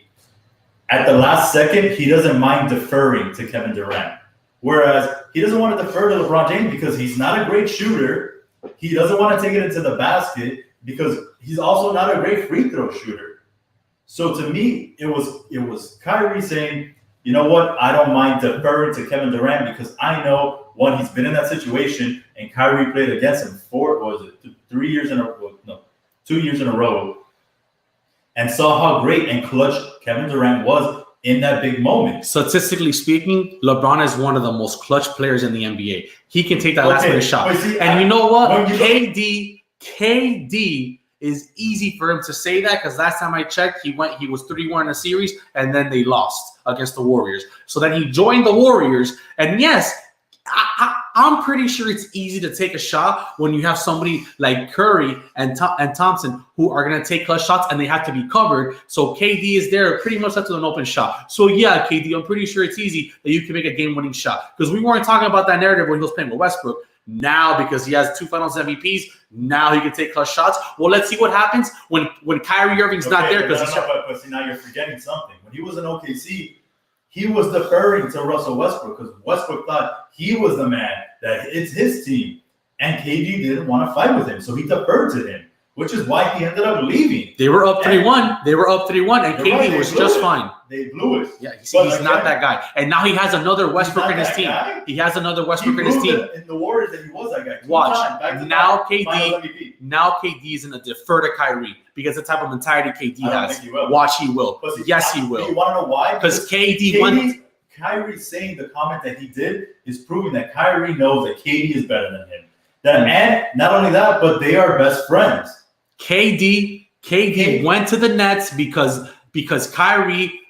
at the last second, he doesn't mind deferring to Kevin Durant. Whereas he doesn't want to defer to LeBron James because he's not a great shooter. He doesn't want to take it into the basket because he's also not a great free throw shooter. So to me, it was Kyrie saying, you know what? I don't mind deferring to Kevin Durant because I know, one, he's been in that situation, and Kyrie played against him 2 years in a row, and saw how great and clutch Kevin Durant was in that big moment. Statistically speaking, LeBron is one of the most clutch players in the NBA. He can take that last minute shot. You know what? KD is easy for him to say that because last time I checked, he was 3-1 in a series, and then they lost against the Warriors. So then he joined the Warriors, and yes, I'm pretty sure it's easy to take a shot when you have somebody like Curry and Thompson who are going to take clutch shots and they have to be covered. So KD is there pretty much up to an open shot. So yeah, KD, I'm pretty sure it's easy that you can make a game-winning shot because we weren't talking about that narrative when he was playing with Westbrook. Now, because he has 2 Finals MVPs, now he can take clutch shots. Well, let's see what happens when Kyrie Irving's not there. But see, now you're forgetting something. When he was in OKC, he was deferring to Russell Westbrook because Westbrook thought he was the man, that it's his team. And KD didn't want to fight with him, so he deferred to him. which is why he ended up leaving. They were up 3-1. And KD was just fine. They blew it. Yeah, he's not that guy. And now he has another Westbrook in his team. Guy? He has another Westbrook in his team. In the Warriors that he was that guy. Watch. Now KD is going to defer to Kyrie because the type of mentality KD has. Watch, he will. Yes, he will. You want to know why? Because Kyrie saying the comment that he did is proving that Kyrie knows that KD is better than him. And not only that, but they are best friends. KD went to the Nets because Kyrie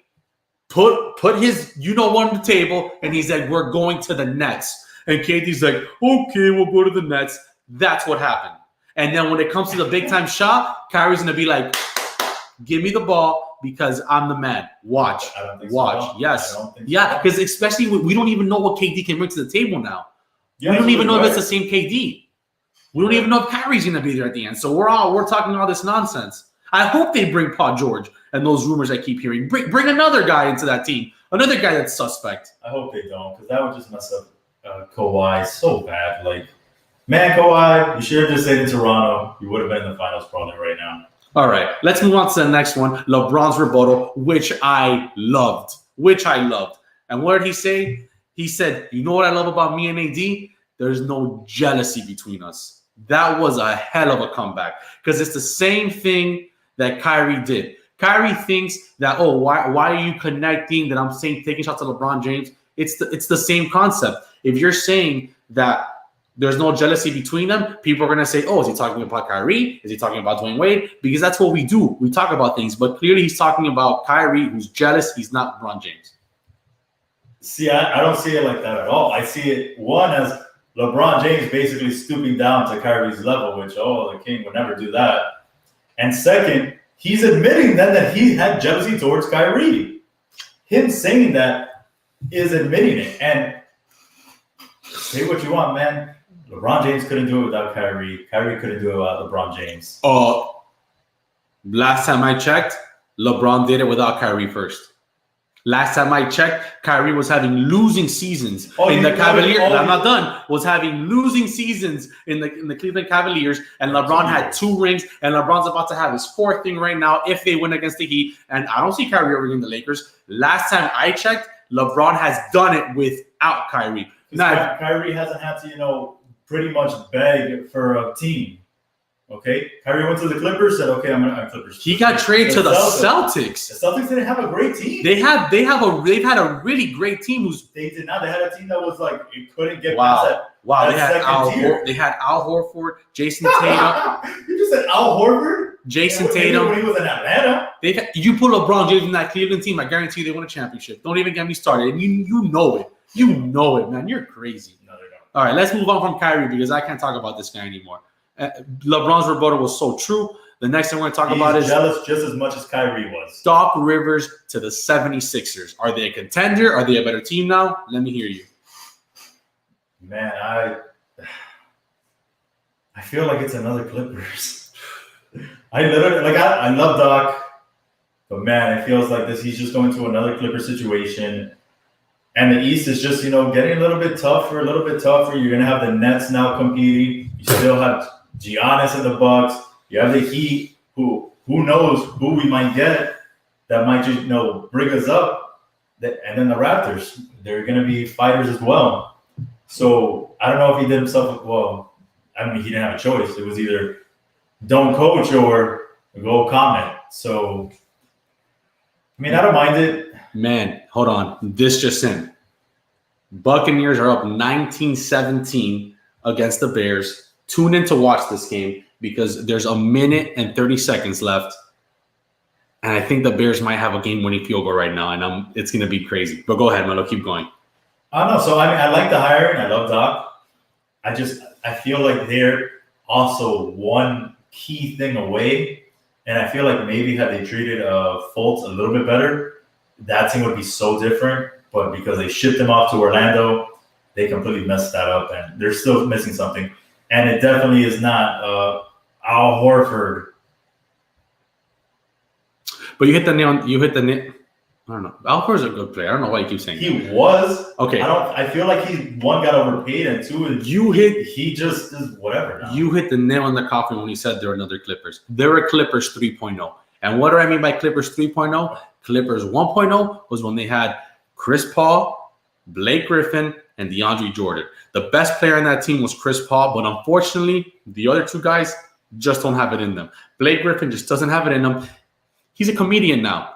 put his on the table and he said, we're going to the Nets. And KD's like, okay, we'll go to the Nets. That's what happened. And then when it comes to the big time shot, Kyrie's going to be like, give me the ball because I'm the man. Watch. I don't think Watch. So. Yes. Yeah, because especially we don't even know what KD can bring to the table now. Yeah, we don't even know if it's the same KD. We don't even know if Kyrie's going to be there at the end. So we're talking all this nonsense. I hope they bring Paul George and those rumors I keep hearing. Bring another guy into that team. Another guy that's suspect. I hope they don't, because that would just mess up Kawhi so bad. Like, man, Kawhi, you should have just stayed in Toronto. You would have been in the finals probably right now. All right, let's move on to the next one. LeBron's rebuttal, which I loved. And what did he say? He said, you know what I love about me and AD? There's no jealousy between us. That was a hell of a comeback because it's the same thing that Kyrie did. Kyrie thinks that, why are you connecting that I'm saying taking shots at LeBron James? It's the same concept. If you're saying that there's no jealousy between them, people are going to say, is he talking about Kyrie? Is he talking about Dwayne Wade? Because that's what we do. We talk about things. But clearly he's talking about Kyrie, who's jealous. He's not LeBron James. See, I don't see it like that at all. I see it, one, as LeBron James basically stooping down to Kyrie's level, which, the king would never do that. And second, he's admitting then that he had jealousy towards Kyrie. Him saying that is admitting it. And say what you want, man. LeBron James couldn't do it without Kyrie. Kyrie couldn't do it without LeBron James. Last time I checked, LeBron did it without Kyrie first. Last time I checked, Kyrie was having losing seasons in the Cavaliers. I'm not done. Was having losing seasons in the Cleveland Cavaliers, and LeBron had 2 rings, and LeBron's about to have his 4th thing right now if they win against the Heat. And I don't see Kyrie over in the Lakers. Last time I checked, LeBron has done it without Kyrie. Now, Kyrie hasn't had to, pretty much beg for a team. Okay, Kyrie went to the Clippers. Said, "Okay, I'm going to Clippers." He got traded to the Celtics. The Celtics didn't have a great team. They've had a really great team. They did not. They had a team that was like it couldn't get past that. Wow. They had Al Horford, Jason Tatum. You just said Al Horford. Jason Tatum. When he was in Atlanta. You put LeBron James in that Cleveland team, I guarantee you they win a championship. Don't even get me started. And you know it. You know it, man. You're crazy. No, they don't. All right, let's move on from Kyrie because I can't talk about this guy anymore. LeBron's rebuttal was so true. The next thing we're going to talk about is jealous just as much as Kyrie was. Doc Rivers to the 76ers. Are they a contender? Are they a better team now? Let me hear you. Man, I feel like it's another Clippers. I love Doc, but man, it feels like this. He's just going to another Clipper situation. And the East is just, getting a little bit tougher. You're going to have the Nets now competing. You still have Giannis in the Bucks. You have the Heat, who knows who we might get that might just, bring us up. And then the Raptors, they're going to be fighters as well. So I don't know if he did himself, he didn't have a choice. It was either don't coach or go comment. So, I don't mind it. Man, hold on. This just in. Buccaneers are up 19-17 against the Bears. Tune in to watch this game because there's a minute and 30 seconds left. And I think the Bears might have a game-winning field goal right now, and it's going to be crazy. But go ahead, Melo. Keep going. I don't know. So, I like the hiring. I love Doc. I feel like they're also one key thing away. And I feel like maybe had they treated Fultz a little bit better, that team would be so different. But because they shipped him off to Orlando, they completely messed that up. And they're still missing something. And it definitely is not Al Horford. But you hit the nail. I don't know. Al Horford's a good player. I don't know why you keep saying that. He was. Okay. I feel like one got overpaid, and two he just is whatever now. You hit the nail on the coffin when you said they're another Clippers. They're a Clippers 3.0. And what do I mean by Clippers 3.0? Clippers 1.0 was when they had Chris Paul, Blake Griffin, and DeAndre Jordan. The best player on that team was Chris Paul, but unfortunately, the other two guys just don't have it in them. Blake Griffin just doesn't have it in him. He's a comedian now.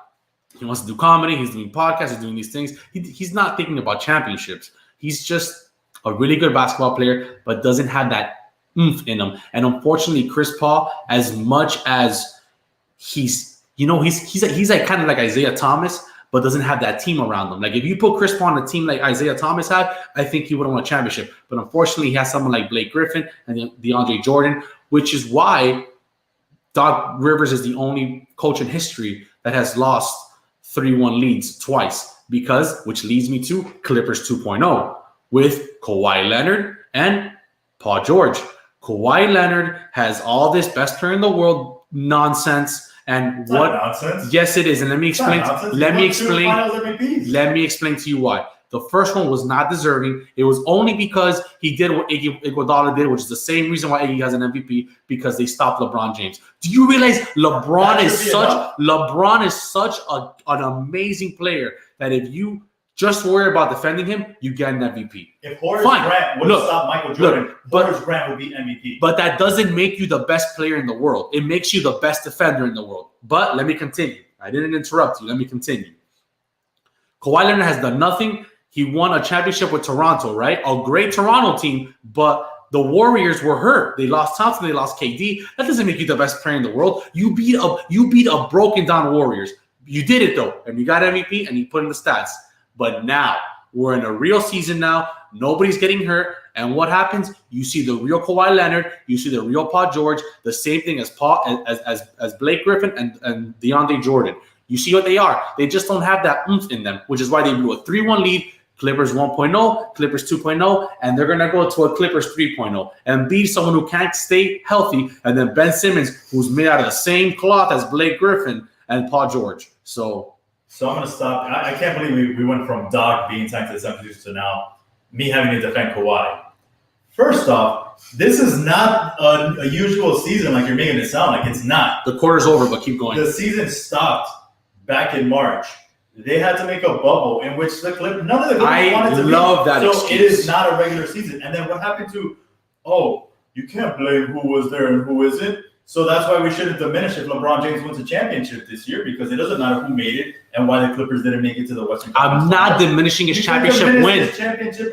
He wants to do comedy. He's doing podcasts. He's doing these things. He's not thinking about championships. He's just a really good basketball player, but doesn't have that oomph in him. And unfortunately, Chris Paul, as much as he's like kind of like Isaiah Thomas, but doesn't have that team around him. Like if you put Chris Paul on a team like Isaiah Thomas had, I think he would have won a championship. But unfortunately, he has someone like Blake Griffin and DeAndre Jordan, which is why Doc Rivers is the only coach in history that has lost 3-1 leads twice, which leads me to Clippers 2.0 with Kawhi Leonard and Paul George. Kawhi Leonard has all this best player in the world nonsense. And it's what nonsense? Yes, it is. And let me explain to you why. The first one was not deserving. It was only because he did what Iguodala did, which is the same reason why Iggy has an MVP, because they stopped LeBron James. Do you realize LeBron is such an amazing player that if you just worry about defending him, you get an MVP. If Horace Grant would have stopped Michael Jordan, Horace Grant would be MVP. But that doesn't make you the best player in the world. It makes you the best defender in the world. But let me continue. I didn't interrupt you. Let me continue. Kawhi Leonard has done nothing. He won a championship with Toronto, right? A great Toronto team, but the Warriors were hurt. They lost Thompson. They lost KD. That doesn't make you the best player in the world. You beat a broken down Warriors. You did it though, and you got MVP, and you put in the stats. But now we're in a real season now. Nobody's getting hurt. And what happens? You see the real Kawhi Leonard. You see the real Paul George. The same thing as Blake Griffin and DeAndre Jordan. You see what they are. They just don't have that oomph in them, which is why they blew a 3-1 lead. Clippers 1.0, Clippers 2.0, and they're going to go to a Clippers 3.0 and beat someone who can't stay healthy. And then Ben Simmons, who's made out of the same cloth as Blake Griffin and Paul George. So I'm going to stop. I can't believe we went from Doc being tanked to the 76 to now me having to defend Kawhi. First off, this is not a usual season like you're making it sound like. It's not. The quarter's over, but keep going. The season stopped back in March. They had to make a bubble in which none of the Clippers wanted to be. I love that excuse. It is not a regular season. And then what happened to, you can't blame who was there and who isn't. So that's why we shouldn't diminish if LeBron James wins a championship this year, because it doesn't matter who made it and why the Clippers didn't make it to the Western Conference. I'm not diminishing his championship win.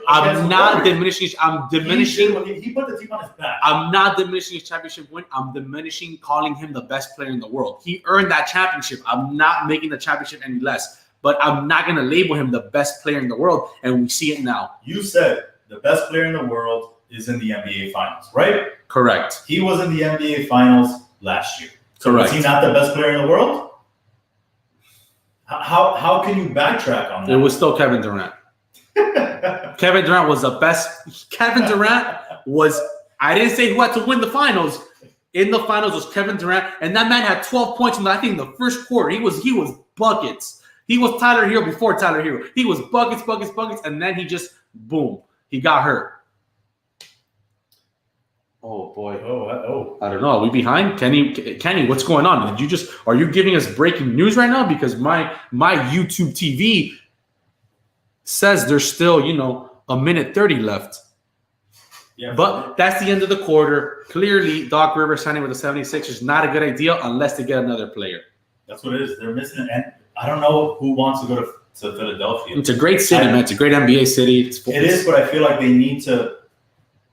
I'm not diminishing. I'm diminishing. He put the team on his back. I'm not diminishing his championship win. I'm diminishing calling him the best player in the world. He earned that championship. I'm not making the championship any less. But I'm not going to label him the best player in the world, and we see it now. You said the best player in the world is in the NBA Finals, right? Correct. He was in the NBA Finals last year. So correct. Was he not the best player in the world? How can you backtrack on that? It was still Kevin Durant. Kevin Durant was the best. Kevin Durant was – I didn't say who had to win the finals. In the finals was Kevin Durant, and that man had 12 points in, I think, the first quarter. He was buckets. He was Tyler Hero before Tyler Hero. He was buckets, and then he just, boom, he got hurt. Oh, boy. I don't know. Are we behind? Kenny, what's going on? Are you giving us breaking news right now? Because my YouTube TV says there's still, a minute 30 left. Yeah, but that's the end of the quarter. Clearly, Doc Rivers signing with the 76ers not a good idea unless they get another player. That's what it is. They're missing it. I don't know who wants to go to Philadelphia. It's a great city, man. It's a great NBA city. It is, but I feel like they need to.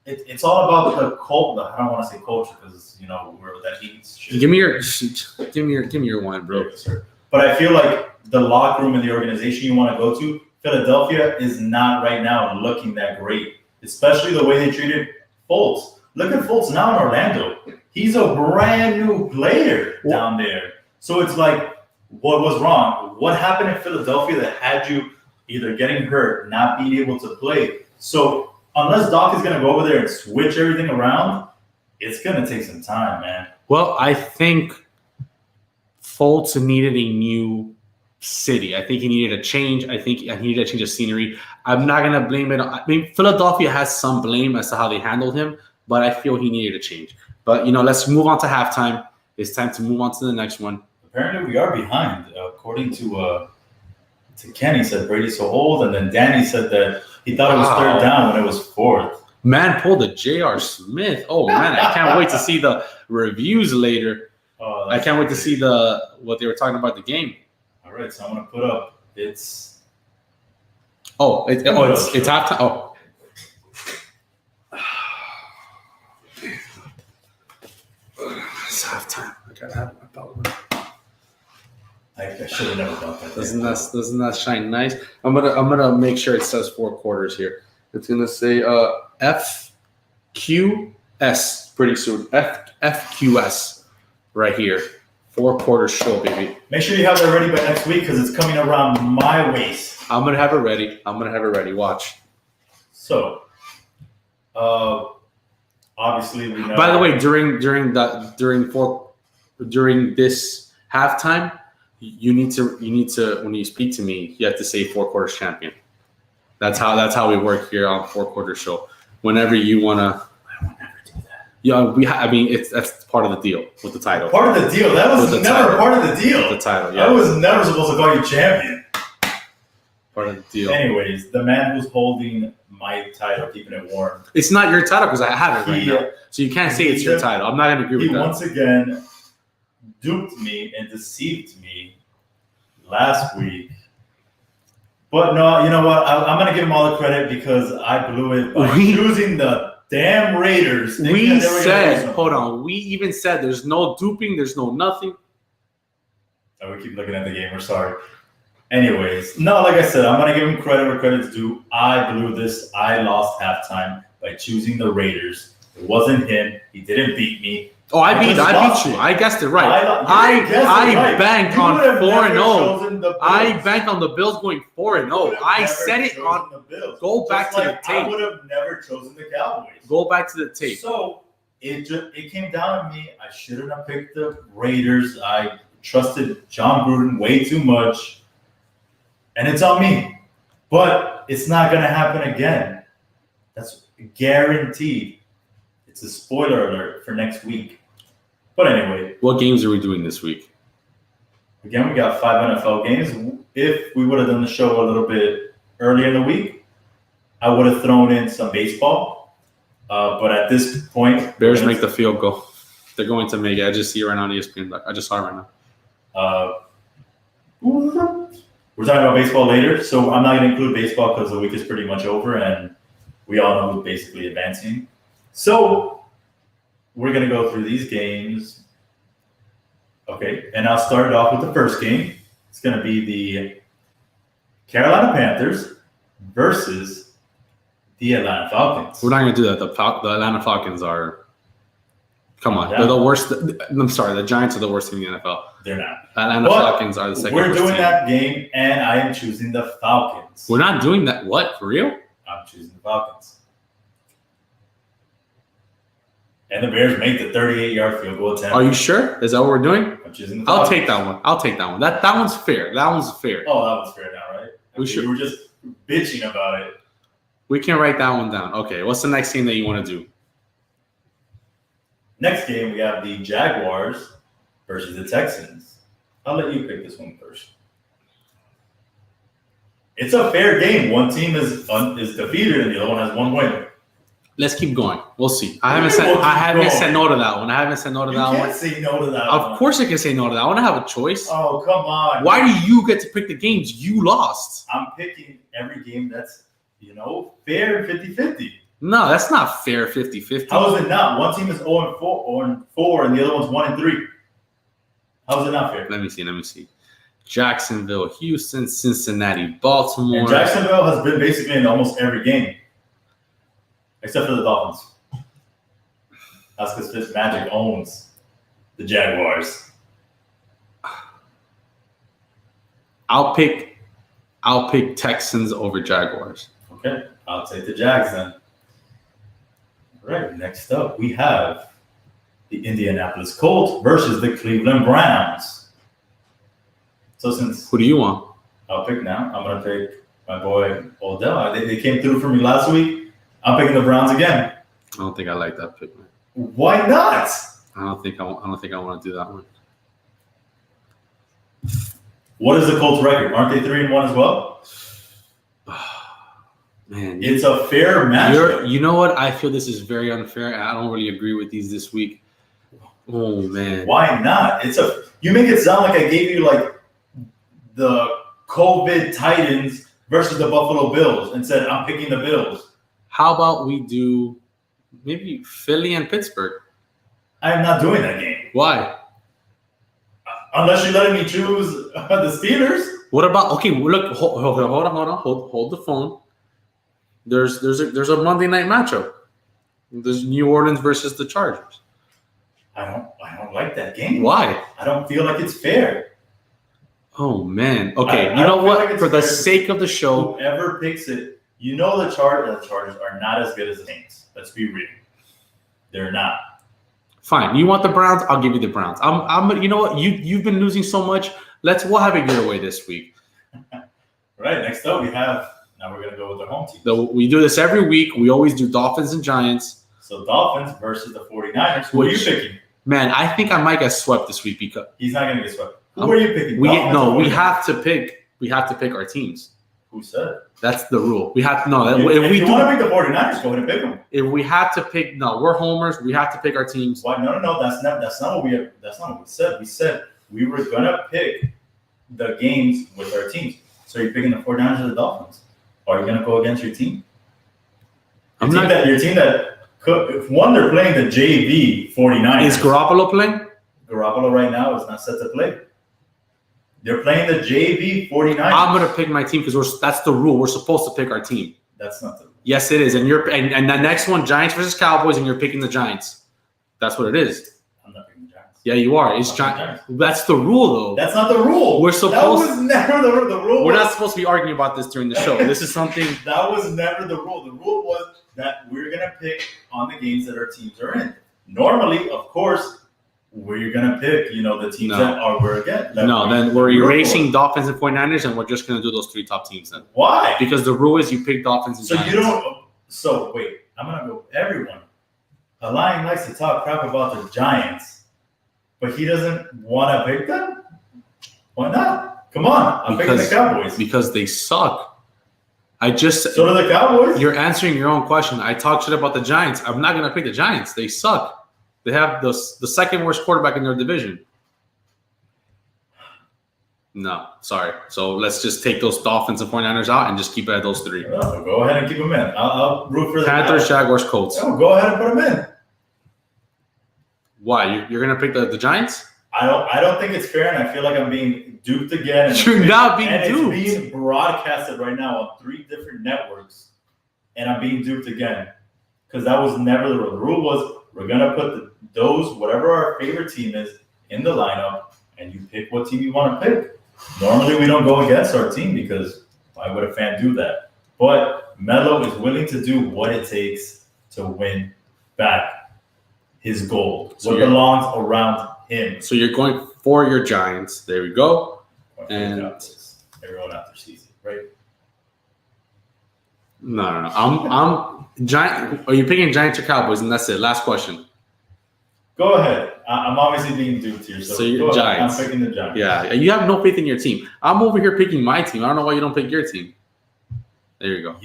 It's all about the culture. I don't want to say culture because where that heat. Give me your wine, bro. Yes, sir. But I feel like the locker room and the organization you want to go to, Philadelphia is not right now looking that great, especially the way they treated Fultz. Look at Fultz now in Orlando. He's a brand new player down there. So it's like. What was wrong? What happened in Philadelphia that had you either getting hurt, not being able to play? So unless Doc is going to go over there and switch everything around, it's going to take some time, man. Well, I think Fultz needed a new city. I think he needed a change. I think he needed a change of scenery. I'm not going to blame it. I mean, Philadelphia has some blame as to how they handled him, but I feel he needed a change. But, let's move on to halftime. It's time to move on to the next one. Apparently, we are behind. According to Kenny, said Brady's so old, and then Danny said that he thought it was third down when it was fourth. Man pulled a J.R. Smith. Oh, man, I can't wait to see the reviews later. I can't wait to see what they were talking about the game. All right, so I'm going to put up. It's halftime. Oh. It's halftime. I gotta have my belt. I should have never done that. Doesn't that shine nice? I'm gonna make sure it says 4 quarters here. It's gonna say FQS pretty soon. FQS right here. 4 quarters show, baby. Make sure you have that ready by next week because it's coming around my waist. I'm gonna have it ready. Watch. So, obviously we know. By the way, during this halftime, you need to when you speak to me, you have to say 4 quarters champion. That's how we work here on 4 quarter show. Whenever you wanna. I won't never do that. Yeah, that's part of the deal with the title. Part of the deal. That was never part of the deal. The title. Yeah. I was never supposed to call you champion. Part of the deal. Anyways, the man who's holding my title, keeping it warm. It's not your title because I have it right now. So you can't say it's your title. I'm not going to agree with that. He once again duped me and deceived me last week. But no, you know what? I'm going to give him all the credit because I blew it by choosing the damn Raiders. We even said there's no duping, there's no nothing. Oh, we keep looking at the game. We're sorry. Anyways, no, like I said, I'm going to give him credit where credit's due. I blew this. I lost halftime by choosing the Raiders. It wasn't him. He didn't beat me. Oh, I beat you. I guessed it right. I banked on 4-0. I banked on the Bills going 4-0. I said it on the Bills. Go back to the tape. I would have never chosen the Cowboys. Go back to the tape. So it came down to me. I shouldn't have picked the Raiders. I trusted John Gruden way too much. And it's on me. But it's not going to happen again. That's guaranteed. It's a spoiler alert for next week. But anyway. What games are we doing this week? Again, we got 5 NFL games. If we would have done the show a little bit earlier in the week, I would have thrown in some baseball. But at this point... Bears make the field goal. They're going to make it. I just see it right now on ESPN. I just saw it right now. We're talking about baseball later, so I'm not going to include baseball because the week is pretty much over, and we all know who's basically advancing. So we're going to go through these games. Okay, and I'll start it off with the first game. It's going to be the Carolina Panthers versus the Atlanta Falcons. We're not going to do that. The Atlanta Falcons are... Come on. They're the worst. I'm sorry. The Giants are the worst team in the NFL. They're not. Atlanta Falcons are the second worst team. We're doing that game, and I am choosing the Falcons. We're not doing that. What? For real? I'm choosing the Falcons. And the Bears make the 38-yard field goal attempt. Are you sure? Is that what we're doing? I'm choosing the Falcons. I'll take that one. That one's fair. That one's fair. Oh, that one's fair now, right? You were just bitching about it. We can write that one down. Okay, what's the next thing that you want to do? Next game, we have the Jaguars versus the Texans. I'll let you pick this one first. It's a fair game. One team is defeated and the other one has 1 win. Let's keep going. We'll see. I haven't said no to that one. You can't say no to that one. Of course I can say no to that. I want to have a choice. Oh, come on. Why do you get to pick the games you lost? I'm picking every game that's, fair 50-50. No, that's not fair 50-50. How is it not? One team is 0-4 and the other one's 1-3. How is it not fair? Let me see. Jacksonville, Houston, Cincinnati, Baltimore. And Jacksonville has been basically in almost every game. Except for the Dolphins. That's because Fitzmagic owns the Jaguars. I'll pick Texans over Jaguars. Okay, I'll take the Jags then. All right, next up we have the Indianapolis Colts versus the Cleveland Browns. So since Who do you want? I'll pick now, I'm gonna pick my boy Odell. They came through for me last week. I'm picking the Browns again. I don't think I like that pick, man. Why not? I don't think I want to do that one. What is the Colts record? Aren't they 3-1 as well? Man, it's a fair matchup. You know what? I feel this is very unfair. I don't really agree with these this week. Oh man, why not? You make it sound like I gave you like the COVID Titans versus the Buffalo Bills and said I'm picking the Bills. How about we do maybe Philly and Pittsburgh? I am not doing that game. Why? Unless you're letting me choose the Steelers. What about look? Hold the phone. There's a Monday night matchup. There's New Orleans versus the Chargers. I don't like that game. Why? I don't feel like it's fair. Oh man. Okay. You know what? For the sake of the show, whoever picks it, you know the Chargers are not as good as the Saints. Let's be real. They're not. Fine. You want the Browns? I'll give you the Browns. I'm. You know what? You've been losing so much. We'll have it your way this week. Right. Next up, now we're gonna go with our home team. So we do this every week. We always do Dolphins and Giants. So Dolphins versus the 49ers. Who are you picking? Man, I think I might get swept this week because he's not gonna get swept. Who are you picking? We have to pick our teams. Who said? That's the rule. We have to know. If you want to pick the 49ers, go ahead and pick them. If we have to pick, we're homers. We have to pick our teams. Why? No. That's not what we said. We said we were gonna pick the games with our teams. So you're picking the 49ers or the Dolphins? Or are you gonna go against your team? Your team that could. If one, they're playing the JV 49ers. Is Garoppolo playing? Garoppolo right now is not set to play. They're playing the JV 49ers. I'm gonna pick my team because that's the rule. We're supposed to pick our team. That's not the rule. Yes, it is. And and the next one, Giants versus Cowboys, and you're picking the Giants. That's what it is. I'm not picking the Giants. Yeah, you are. It's Giants. That's the rule, though. That's not the rule. We're supposed. That was never the rule. We're not supposed to be arguing about this during the show. This is something. That was never the rule. The rule was that we're gonna pick on the games that our teams are in. Normally, of course, we're gonna pick, the teams that are we're again. Then we're erasing Dolphins and 49ers, and we're just gonna do those three top teams then. Why? Because the rule is you pick Dolphins and Giants. You don't. So wait, I'm gonna go everyone. Alain likes to talk crap about the Giants, but he doesn't want to pick them. Why not? Come on, I'm picking the Cowboys because they suck. So do the Cowboys. You're answering your own question. I talk shit about the Giants. I'm not gonna pick the Giants. They suck. They have the second worst quarterback in their division. No, sorry. So let's just take those Dolphins and 49ers out and just keep it at those three. Oh, go ahead and keep them in. I'll root for the Panthers, Jaguars, Colts. Oh, go ahead and put them in. Why? You're going to pick the Giants? I don't think it's fair, and I feel like I'm being duped again. You're not being duped. It's being broadcasted right now on 3 different networks, and I'm being duped again because that was never the rule. The rule was we're going to put whatever our favorite team is, in the lineup, and you pick what team you want to pick. Normally, we don't go against our team because why would a fan do that? But Melo is willing to do what it takes to win back his goal. So what belongs around him. So you're going for your Giants. There we go. And everyone after season, right? No. I'm Giant. Are you picking Giants or Cowboys? And that's it. Last question. Go ahead. I'm obviously being duped here. So you're Giants. I'm picking the Giants. Yeah, you have no faith in your team. I'm over here picking my team. I don't know why you don't pick your team. There you go.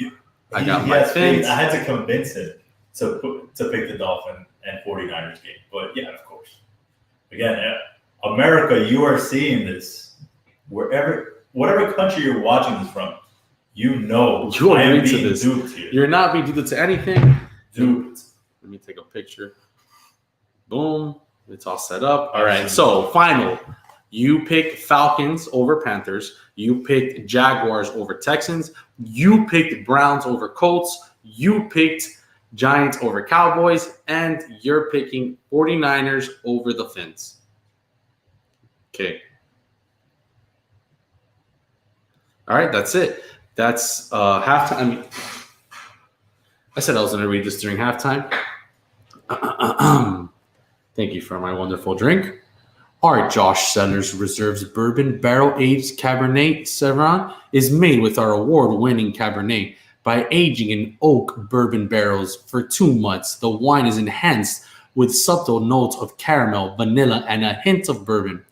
I got my faith. I had to convince him to pick the Dolphin and 49ers game. But yeah, of course. Again, America, you are seeing this. Whatever country you're watching this from, you are being duped here. You're not being duped to anything. Duped. Let me take a picture. Boom. It's all set up. All right. So, final. You picked Falcons over Panthers. You picked Jaguars over Texans. You picked Browns over Colts. You picked Giants over Cowboys. And you're picking 49ers over the Fins. Okay. All right. That's it. That's halftime. I said I was going to read this during halftime. Thank you for my wonderful drink. Our Josh Sellers Reserves Bourbon Barrel-Aged Cabernet Sauvignon is made with our award-winning Cabernet. By aging in oak bourbon barrels for 2 months, the wine is enhanced with subtle notes of caramel, vanilla, and a hint of bourbon.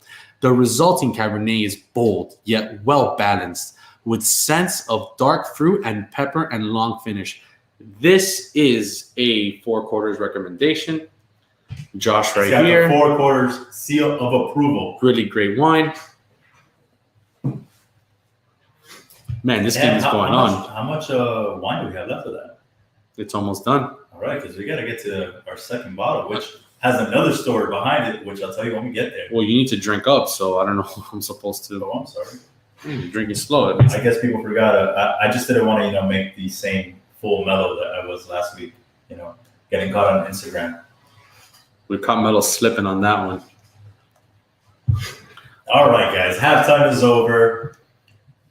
The resulting Cabernet is bold, yet well-balanced, with scents of dark fruit and pepper and long finish. This is a 4 quarters recommendation. Josh right here. 4 quarters seal of approval. Really great wine. Man, this game is going on. How much wine do we have left of that? It's almost done. All right, because we got to get to our second bottle, which has another story behind it, which I'll tell you when we get there. Well, you need to drink up, so I don't know if I'm supposed to. Oh, I'm sorry. You're drinking slow. I guess people forgot. I just didn't want to, make the same full Melo that I was last week. Getting caught on Instagram. We caught Melo slipping on that one. All right, guys. Halftime is over.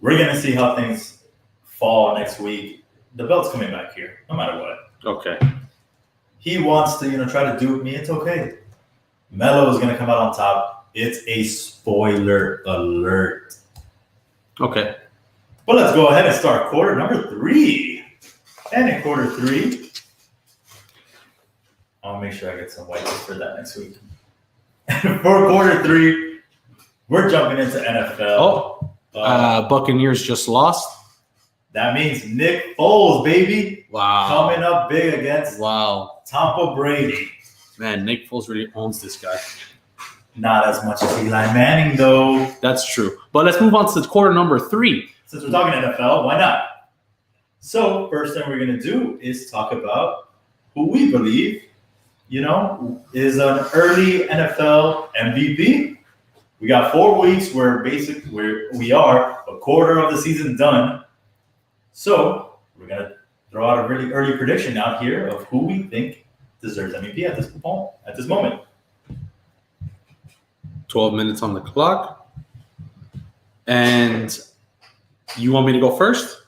We're going to see how things fall next week. The belt's coming back here, no matter what. Okay. He wants to, try to dupe me. It's okay. Melo is going to come out on top. It's a spoiler alert. Okay. But let's go ahead and start quarter number 3. And in quarter 3, I'll make sure I get some white for that next week. For quarter 3, we're jumping into NFL. Buccaneers just lost. That means Nick Foles, baby. Wow. Coming up big against Tampa Brady. Man, Nick Foles really owns this guy. Not as much as Eli Manning, though. That's true. But let's move on to quarter number 3. Since we're talking NFL, why not? So, first thing we're going to do is talk about who we believe, is an early NFL MVP. We got 4 weeks where we are a quarter of the season done. So, we're going to throw out a really early prediction out here of who we think deserves MVP at this moment. 12 minutes on the clock. And you want me to go first?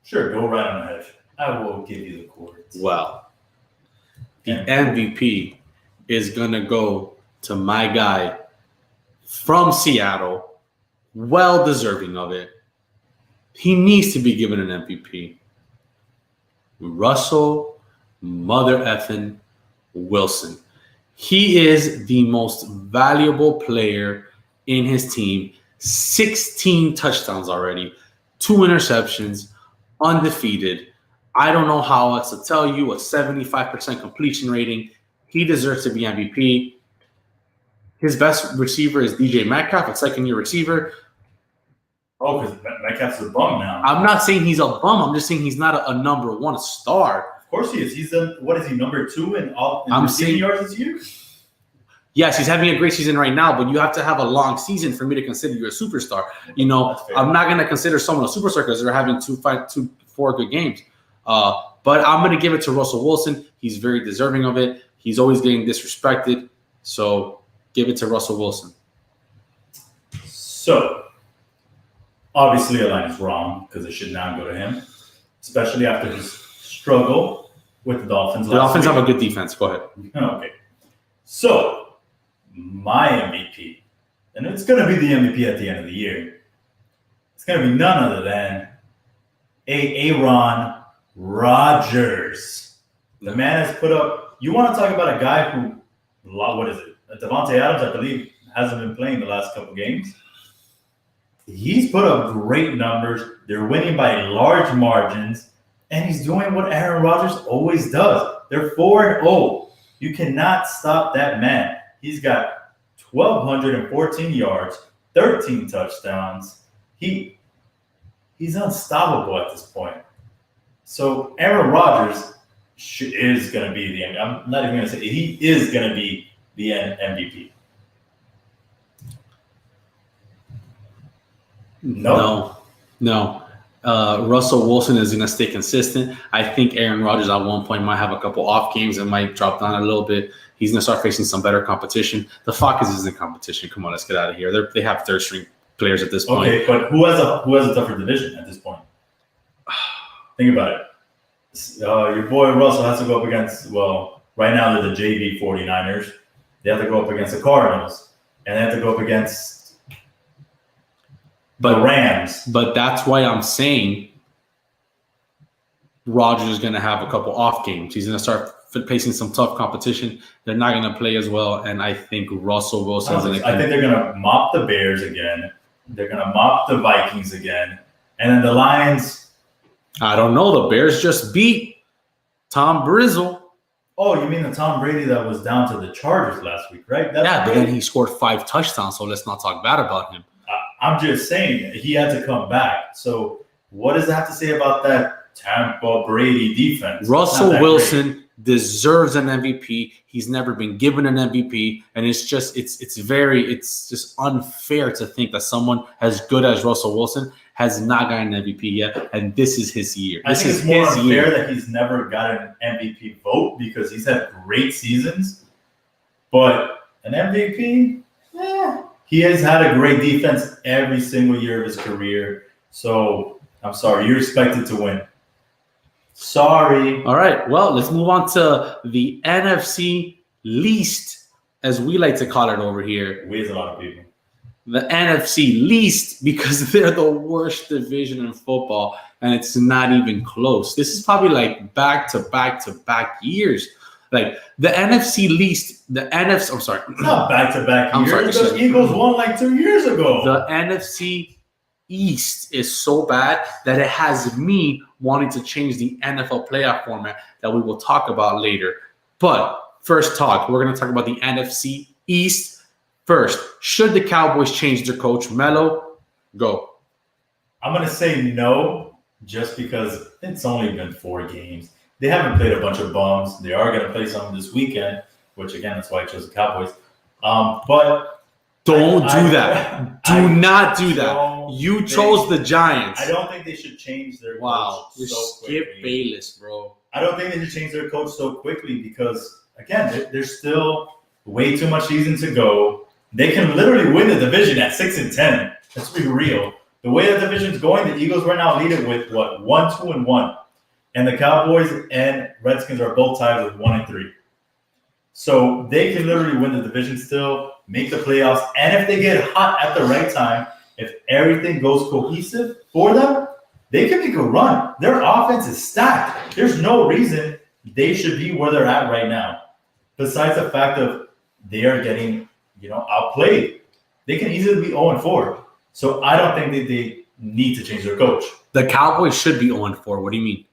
Sure, go right on ahead. I will give you the chords. Well, the MVP is going to go to my guy from Seattle. Well deserving of it. He needs to be given an MVP. Russell Mother effing Wilson. He is the most valuable player in his team. 16 touchdowns already, 2 interceptions, undefeated. I don't know how else to tell you, a 75% completion rating. He deserves to be MVP. His best receiver is DJ Metcalf, a second-year receiver. Oh, because Metcalf's a bum now. I'm not saying he's a bum. I'm just saying he's not a number 1 star. Of course he is. He's what is he, number 2 in receiving yards this year? Yes, he's having a great season right now, but you have to have a long season for me to consider you a superstar. I'm not going to consider someone a superstar because they're having 4 good games. But I'm going to give it to Russell Wilson. He's very deserving of it. He's always getting disrespected. So give it to Russell Wilson. So, obviously, Alain is wrong because it should not go to him, especially after his struggle with the Dolphins. The Dolphins have a good defense. Go ahead. Okay. So, my MVP, and it's going to be the MVP at the end of the year, it's going to be none other than Aaron Rodgers. The man has put up, you want to talk about a guy who, what is it? Devontae Adams, I believe, hasn't been playing the last couple games. He's put up great numbers. They're winning by large margins, and he's doing what Aaron Rodgers always does. They're 4-0. You cannot stop that man. He's got 1,214 yards, 13 touchdowns. He's unstoppable at this point. So Aaron Rodgers is going to be the MVP. I'm not even going to say he is going to be the MVP. No. Russell Wilson is going to stay consistent. I think Aaron Rodgers at one point might have a couple off games and might drop down a little bit. He's going to start facing some better competition. The Falcons isn't competition. Come on, let's get out of here. They have third-string players at this point. Okay, but who has a tougher division at this point? Think about it. Your boy Russell has to go up against, right now they're the JV 49ers. They have to go up against the Cardinals. and they have to go up against the Rams. But that's why I'm saying Rodgers is going to have a couple off games. He's going to start facing some tough competition. They're not going to play as well, and I think Russell Wilson's going to. I think they're going to mop the Bears again. They're going to mop the Vikings again, and then the Lions. I don't know. The Bears just beat Tom Brizzle. Oh, you mean the Tom Brady that was down to the Chargers last week, right? But then he scored 5 touchdowns, so let's not talk bad about him. I'm just saying he had to come back. So what does that have to say about that Tampa Brady defense? Russell Wilson deserves an MVP. He's never been given an MVP, and it's just unfair to think that someone as good as Russell Wilson has not gotten an MVP yet, and this is his year. I think it's more unfair that he's never gotten an MVP vote because he's had great seasons, but an MVP, he has had a great defense every single year of his career. So I'm sorry, you're expected to win. Sorry. All right. Well, let's move on to the NFC least, as we like to call it over here. We as a lot of people. The NFC least, because they're the worst division in football, and it's not even close. This is probably like back-to-back years. Like the NFC least, I'm sorry. It's not back-to-back years. The Eagles won like 2 years ago. The NFC East is so bad that it has me wanting to change the NFL playoff format that we will talk about later. But first we're going to talk about the NFC East. First, should the Cowboys change their coach? Melo, go. I'm going to say no, just because it's only been 4 games. They haven't played a bunch of bums. They are going to play some this weekend, which, again, that's why I chose the Cowboys. But don't do that. Do not do that. You chose the Giants. I don't think they should change their coach so quickly. Skip Bayless, bro. I don't think they should change their coach so quickly because, again, there's still way too much season to go. They can literally win the division at 6-10. Let's be real. The way the division's going, the Eagles right now lead it with 1-2-1, and the Cowboys and Redskins are both tied with 1-3. So they can literally win the division still, make the playoffs, and if they get hot at the right time, if everything goes cohesive for them, they can make a run. Their offense is stacked. There's no reason they should be where they're at right now, besides the fact of they are getting outplayed. They can easily be 0-4. So I don't think that they need to change their coach. The Cowboys should be 0-4. What do you mean?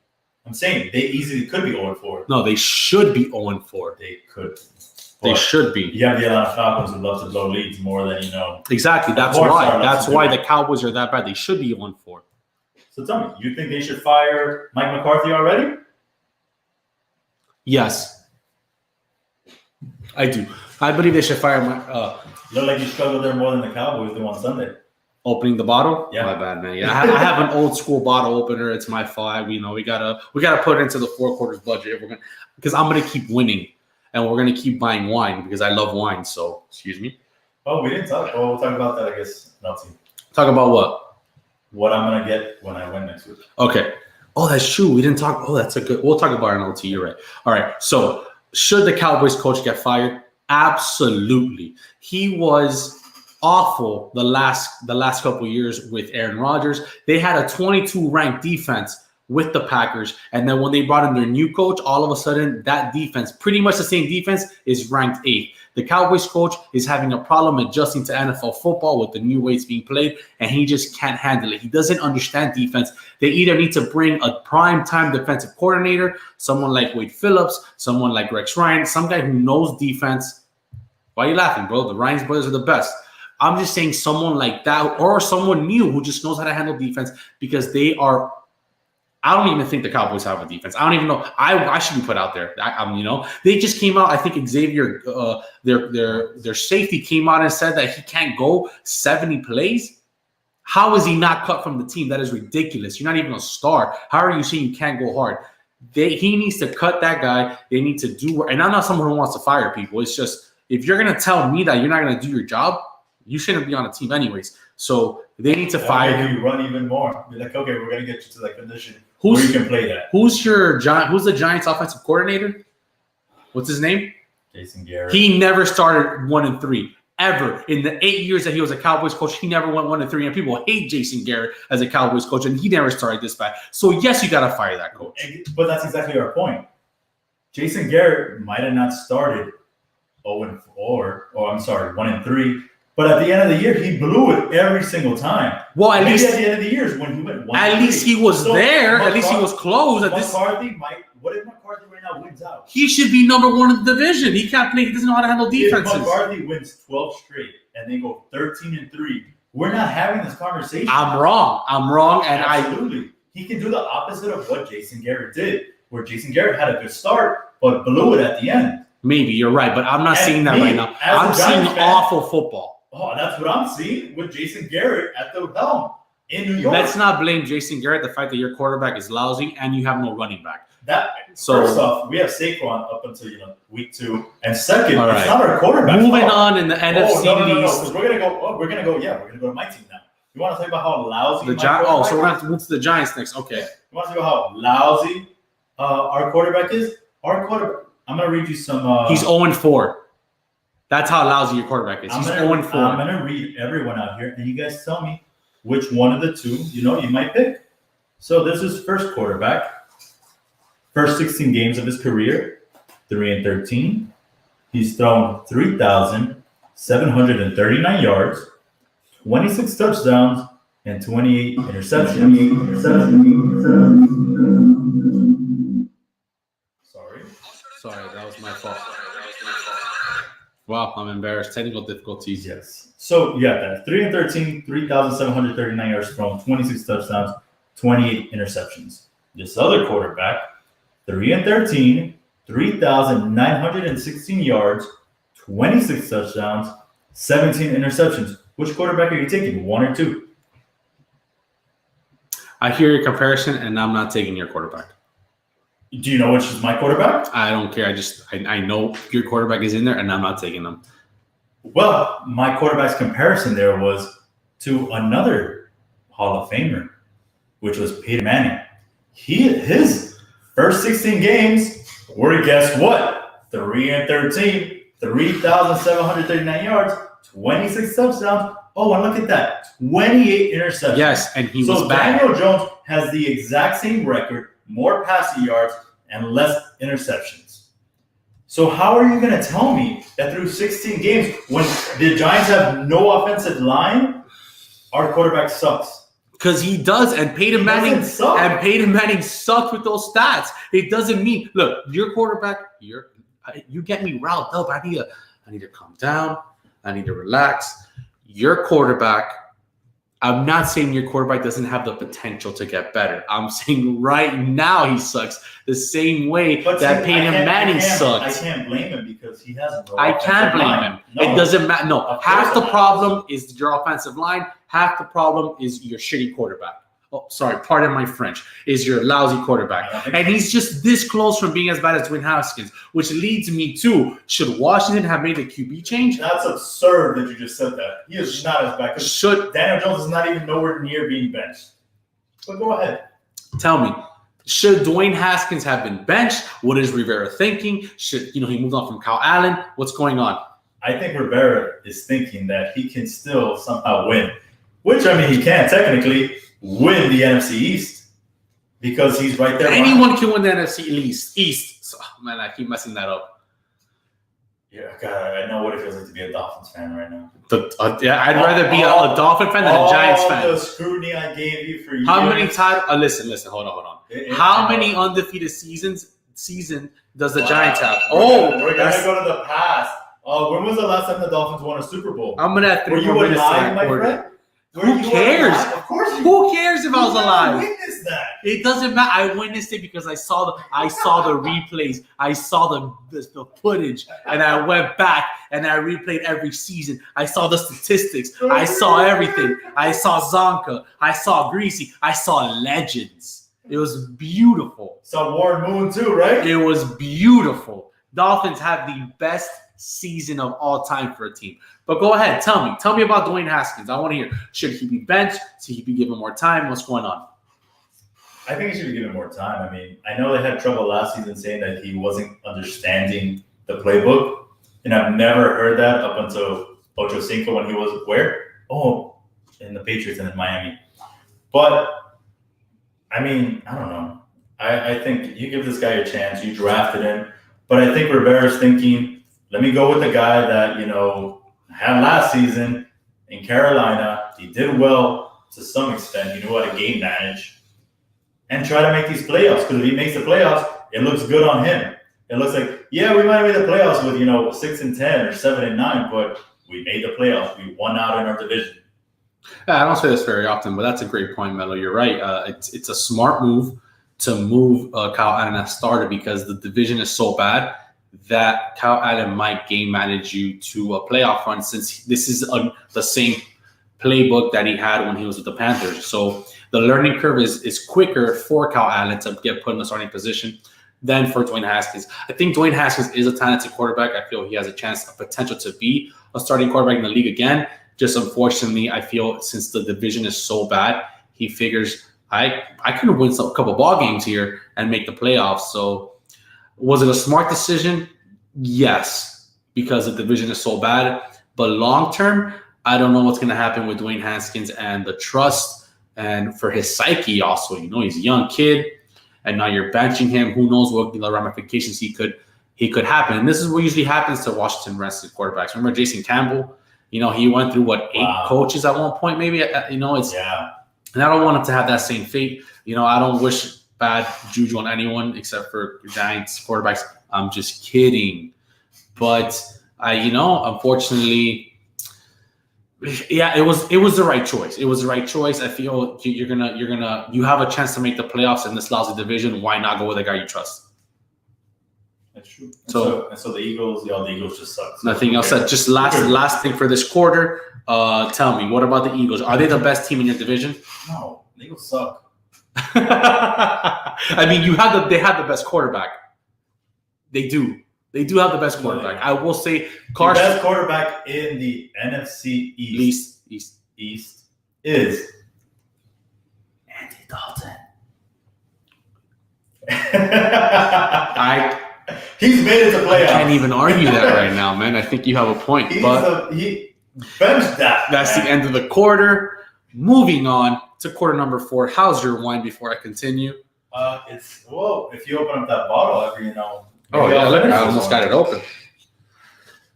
I'm saying they easily could be 0-4. No, they should be 0-4. They could. They should be. You have the Atlanta Falcons who love to blow leads more than Exactly. That's why. That's why the Cowboys are that bad. They should be 0-4. So tell me, you think they should fire Mike McCarthy already? Yes. I do. I believe they should fire Look like you struggled there more than the Cowboys do on Sunday. Opening the bottle? Yeah. My bad, man. Yeah, I have an old school bottle opener. It's my fault. We gotta put it into the 4 quarters budget because I'm gonna keep winning and we're gonna keep buying wine because I love wine. So excuse me. Oh, we didn't talk. Oh, we'll talk about that, I guess. Talk about what? What I'm gonna get when I win next week. Okay. Oh, that's true. We didn't talk. Oh, that's a good. We'll talk about it in OT. You're right. All right. So should the Cowboys coach get fired? Absolutely. He was awful the last couple of years with Aaron Rodgers. They had a 22 ranked defense with the Packers, and then when they brought in their new coach, all of a sudden that defense, pretty much the same defense, is ranked 8th. The Cowboys coach is having a problem adjusting to NFL football with the new ways being played, and he just can't handle it. He doesn't understand defense. They either need to bring a prime-time defensive coordinator, someone like Wade Phillips, someone like Rex Ryan, some guy who knows defense. Why are you laughing, bro? The Ryan brothers are the best. I'm just saying someone like that or someone new who just knows how to handle defense because they are – I don't even think the Cowboys have a defense. I don't even know. I should be put out there. They just came out. I think Xavier, their safety came out and said that he can't go 70 plays. How is he not cut from the team? That is ridiculous. You're not even a star. How are you saying you can't go hard? He needs to cut that guy. They need to do – and I'm not someone who wants to fire people. It's just if you're going to tell me that you're not going to do your job, you shouldn't be on a team anyways. So they need to fire him. You run even more. Be like, okay, we're going to get you to that condition where you can play that. Who's the Giants offensive coordinator? What's his name? Jason Garrett. He never started 1-3. ever. In the 8 years that he was a Cowboys coach, he never went 1-3. And people hate Jason Garrett as a Cowboys coach, and he never started this bad. So, yes, you got to fire that coach. But that's exactly our point. Jason Garrett might have not started 0-4, or I'm sorry, 1-3. But at the end of the year, he blew it every single time. Well, at least at the end of the year is when he went 1-3. At least he was there. At least he was close. What if McCarthy right now wins out? He should be number one in the division. He can't play. He doesn't know how to handle defenses. If McCarthy wins 12 straight and they go 13-3, we're not having this conversation. I'm wrong. And Absolutely. He can do the opposite of what Jason Garrett did, where Jason Garrett had a good start but blew it at the end. Maybe you're right, but I'm not seeing that right now. I'm seeing awful football. Oh, that's what I'm seeing with Jason Garrett at the helm in New York. Let's not blame Jason Garrett. The fact that your quarterback is lousy and you have no running back. First off, we have Saquon up until week 2, and second, right. It's not our quarterback. Moving on in the NFC East. We're gonna go to my team now. You want to talk about how lousy so we're gonna have to move to the Giants next. Okay. You want to talk about how lousy our quarterback is? Our quarterback. I'm gonna read you some. He's 0-4. That's how lousy your quarterback is. He's 0-4. I'm going to read everyone out here, and you guys tell me which one of the two, you might pick. So this is first quarterback. First 16 games of his career, 3-13. He's thrown 3,739 yards, 26 touchdowns, and 28 interceptions. Sorry, that was my fault. Wow, I'm embarrassed. Technical difficulties. Yes. So you got that. 3-13, 3,739 yards thrown, 26 touchdowns, 28 interceptions. This other quarterback, 3-13, 3,916 yards, 26 touchdowns, 17 interceptions. Which quarterback are you taking, 1 or 2? I hear your comparison, and I'm not taking your quarterback. Do you know which is my quarterback? I don't care. I know your quarterback is in there, and I'm not taking them. Well, my quarterback's comparison there was to another Hall of Famer, which was Peyton Manning. His first 16 games were, guess what? 3-13, 3,739 yards, 26 touchdowns. Oh, and look at that, 28 interceptions. Yes, and he was bad. Daniel Jones has the exact same record, more passing yards, and less interceptions. So how are you going to tell me that through 16 games, when the Giants have no offensive line, our quarterback sucks? Because he does, and Peyton Manning sucked with those stats. It doesn't mean, look, your quarterback, you get me riled up. I need to calm down. I need to relax. Your quarterback, I'm not saying your quarterback doesn't have the potential to get better. I'm saying right now he sucks the same way that Peyton Manning sucks. I can't blame him because he hasn't. I can't blame him. No, it doesn't matter. No, half the problem is your offensive line. Half the problem is your shitty quarterback. Oh, sorry, pardon my French, is your lousy quarterback. And he's just this close from being as bad as Dwayne Haskins, which leads me to, should Washington have made a QB change? That's absurd that you just said that. He is not as bad. Daniel Jones is not even nowhere near being benched. But go ahead. Tell me, should Dwayne Haskins have been benched? What is Rivera thinking? Should he moved on from Kyle Allen? What's going on? I think Rivera is thinking that he can still somehow win, which, I mean, he can technically win the NFC East because he's right there. Anyone can win the NFC East. So, man, I keep messing that up. Yeah, God, I know what it feels like to be a Dolphins fan right now. I'd rather be a Dolphin fan than a Giants fan. All the scrutiny I gave you for years. How many times? Listen, hold on. How many undefeated season does the Giants have? We're gonna go to the past. When was the last time the Dolphins won a Super Bowl? I'm gonna have 3 more minutes. Were you alive, my friend? Who cares? Of course you. Who cares if I was alive? Witnessed that. It doesn't matter. I witnessed it because I saw the replays. I saw the footage, and I went back and I replayed every season. I saw the statistics. I saw everything. I saw Zonka. I saw Greasy. I saw legends. It was beautiful. Saw Warren Moon too, right? It was beautiful. Dolphins have the best season of all time for a team. But go ahead, tell me about Dwayne Haskins. I want to hear. Should he be benched? Should he be given more time? What's going on? I think he should be given more time. I mean, I know they had trouble last season saying that he wasn't understanding the playbook, and I've never heard that up until Ocho Cinco when he was where? Oh, in the Patriots and in Miami. But, I mean, I don't know. I think you give this guy a chance. You drafted him. But I think Rivera's thinking, let me go with the guy that, had last season in Carolina. He did well to some extent. He knew how to game manage. And try to make these playoffs. Because if he makes the playoffs, it looks good on him. It looks like, yeah, we might have made the playoffs with, 6-10 or 7-9, but we made the playoffs. We won out in our division. Yeah, I don't say this very often, but that's a great point, Melo. You're right. It's a smart move to move Kyle Allen as starter because the division is so bad that Kyle Allen might game manage you to a playoff run since this is the same playbook that he had when he was with the Panthers. So the learning curve is quicker for Kyle Allen to get put in the starting position than for Dwayne Haskins. I think Dwayne Haskins is a talented quarterback. I feel he has a potential to be a starting quarterback in the league again. Just unfortunately, I feel since the division is so bad, he figures I could win a couple ball games here and make the playoffs. So was it a smart decision? Yes, because the division is so bad. But long term, I don't know what's going to happen with Dwayne Haskins and the trust and for his psyche also. He's a young kid, and now you're benching him. Who knows what the ramifications he could happen. And this is what usually happens to Washington Redskins quarterbacks. Remember Jason Campbell? He went through, 8 coaches at one point maybe? Yeah. And I don't want him to have that same fate. I don't wish bad juju on anyone except for Giants quarterbacks. I'm just kidding. But, unfortunately, yeah, it was the right choice. It was the right choice. I feel you have a chance to make the playoffs in this lousy division. Why not go with a guy you trust? That's true. So the Eagles, the Eagles just suck. So nothing else. Just last thing for this quarter. Tell me, what about the Eagles? Are they the best team in your division? No, the Eagles suck. I mean, they have the best quarterback. They do. They do have the best quarterback. I will say Carson. The best quarterback in the NFC East is Andy Dalton. He's made it to playoffs. I can't even argue that right now, man. I think you have a point. He benched that. That's the end of the quarter. Moving on to quarter number 4. How's your wine before I continue? If you open up that bottle, Oh, yeah, look, I almost got it open.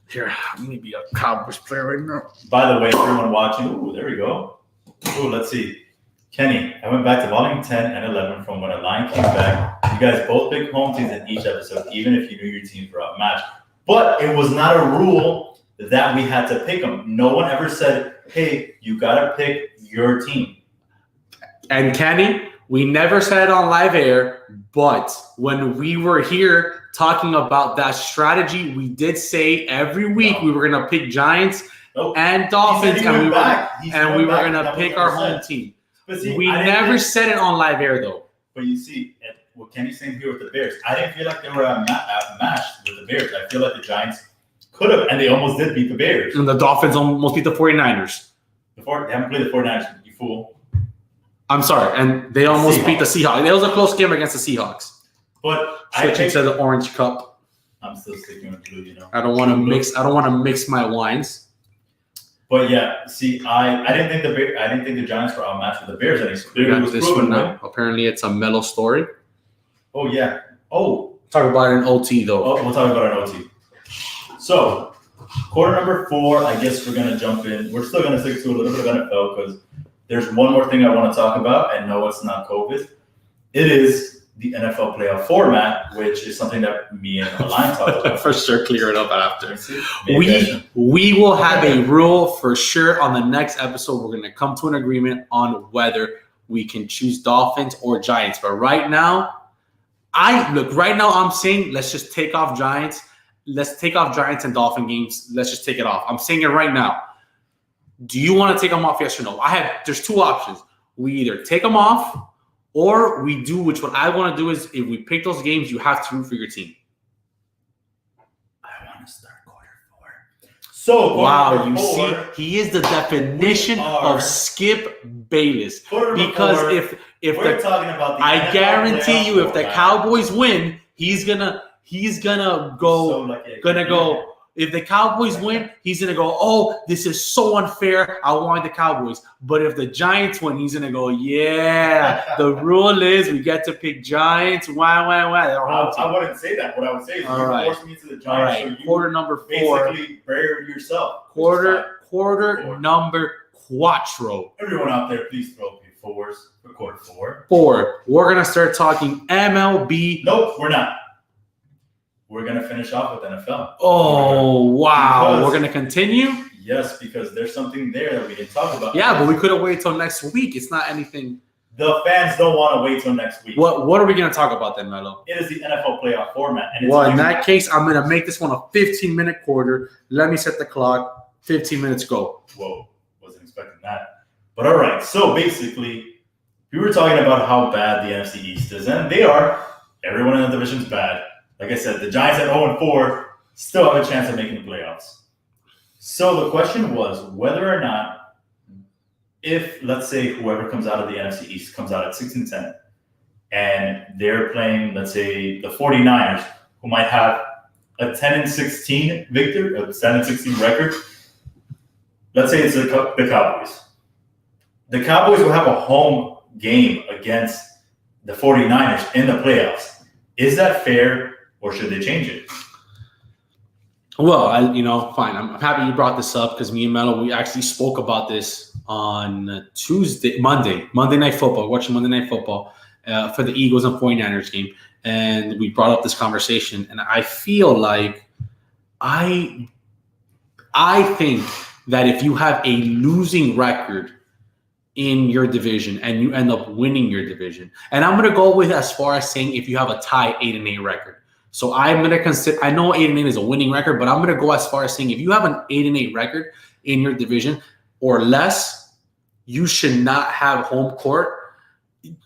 Here, let me be a Cowboys player right now. By the way, everyone watching, there we go. Let's see. Kenny, I went back to volume 10 and 11 from when Alain came back. You guys both picked home teams in each episode, even if you knew your teams were outmatched. But it was not a rule that we had to pick them. No one ever said, hey, you got to pick your team. And Kenny, we never said it on live air, but when we were here talking about that strategy, we did say every week we were going to pick Giants and Dolphins, and we were going to pick our home team. See, we never said it on live air, though. But you see, what Kenny's saying here with the Bears, I didn't feel like they were matched with the Bears. I feel like the Giants could have, and they almost did beat the Bears. And the Dolphins almost beat the 49ers. They haven't played the 49ers, you fool. I'm sorry, and they almost beat the Seahawks. It was a close game against the Seahawks. But switching to the orange cup. I'm still sticking with blue, I don't want to mix my wines. But yeah, see, I didn't think the Giants were outmatched with the Bears. I think clearly was this proven, one now. Apparently, it's a Melo story. Oh yeah. Oh, talk about an OT though. Oh, we'll talk about an OT. So, quarter number 4. I guess we're gonna jump in. We're still gonna stick to a little bit of NFL because there's one more thing I want to talk about, and no, it's not COVID. It is the NFL playoff format, which is something that me and Alain talked about. For sure, clear it up after. We will have a rule for sure on the next episode. We're going to come to an agreement on whether we can choose Dolphins or Giants. But right now, I'm saying let's just take off Giants. Let's take off Giants and Dolphin games. Let's just take it off. I'm saying it right now. Do you want to take them off, yes or no? There's 2 options. We either take them off, or we do, which what I want to do is if we pick those games, you have to root for your team. I want to start quarter 4. So, wow, you see, he is the definition of Skip Bayless. Because if we're talking about the I guarantee you, if the Cowboys win, he's gonna go. If the Cowboys win, he's going to go, oh, this is so unfair. I want the Cowboys. But if the Giants win, he's going to go, yeah, the rule is we get to pick Giants. Why? I wouldn't say that. What I would say is you force me to the Giants. All right. So you quarter number 4. basically bury yourself. Quarter number quattro. Everyone out there, please throw up your 4s for quarter 4. 4. We're going to start talking MLB. Nope, we're not. We're going to finish off with NFL. Oh, wow. We're going to continue? Yes, because there's something there that we didn't talk about. Yeah, but we could have waited till next week. It's not anything. The fans don't want to wait till next week. What are we going to talk about then, Melo? It is the NFL playoff format. And Well, in that case, I'm going to make this one a 15-minute quarter. Let me set the clock. 15 minutes, go. Whoa, wasn't expecting that. But all right, so basically, we were talking about how bad the NFC East is, and they are. Everyone in the division is bad. Like I said, the Giants at 0-4 still have a chance of making the playoffs. So the question was whether or not, if, let's say, whoever comes out of the NFC East comes out at 6-10, and they're playing, let's say, the 49ers, who might have a 10-16 victory, a 10-16 record. Let's say it's the Cowboys. The Cowboys will have a home game against the 49ers in the playoffs. Is that fair, or should they change it? Well, fine. I'm happy you brought this up because me and Melo, we actually spoke about this on Monday Night Football, watching Monday Night Football for the Eagles and 49ers game. And we brought up this conversation. And I feel like I think that if you have a losing record in your division and you end up winning your division, and I'm going to go with as far as saying if you have a tie 8-8 record. So I'm going to consider, I know 8-8 is a winning record, but I'm going to go as far as saying if you have an 8-8 record in your division or less, you should not have home court.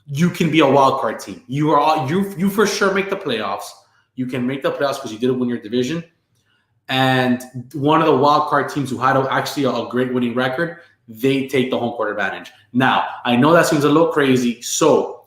You can be a wild card team. You for sure make the playoffs. You can make the playoffs because you didn't win your division. And one of the wild card teams who had actually a great winning record, they take the home court advantage. Now, I know that seems a little crazy. So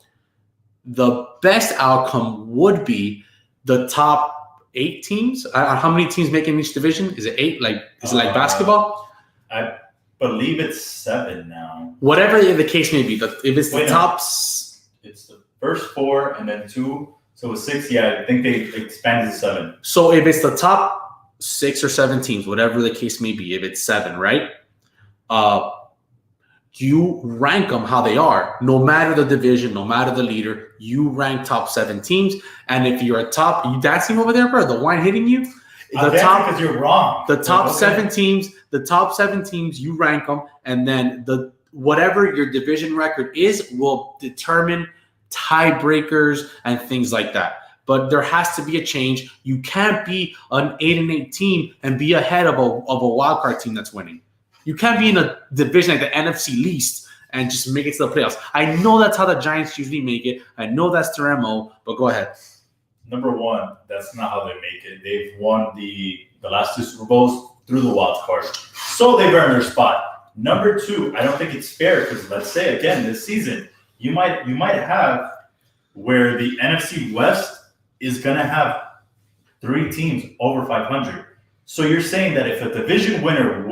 the best outcome would be the top 8 teams. How many teams make in each division? Is it 8? Is it like basketball? I believe it's 7 now. Whatever the case may be. If it's the top... It's the first 4 and then 2. So it's 6. Yeah, I think they expanded to 7. So if it's the top 6 or 7 teams, whatever the case may be, if it's 7, right? You rank them how they are. No matter the division, no matter the leader, you rank top 7 teams. And if you're a top, you dancing over there, bro? The wine hitting you? I'm dancing because you're wrong. The top 7 teams, you rank them, and then whatever your division record is will determine tiebreakers and things like that. But there has to be a change. You can't be an 8-8 team and be ahead of a wild card team that's winning. You can't be in a division like the NFC least and just make it to the playoffs. I know that's how the Giants usually make it. I know that's their MO, but go ahead. Number 1, that's not how they make it. They've won the last 2 Super Bowls through the wild card. So they've earned their spot. Number 2, I don't think it's fair because let's say, again, this season, you might have where the NFC West is going to have 3 teams over 500. So you're saying that if a division winner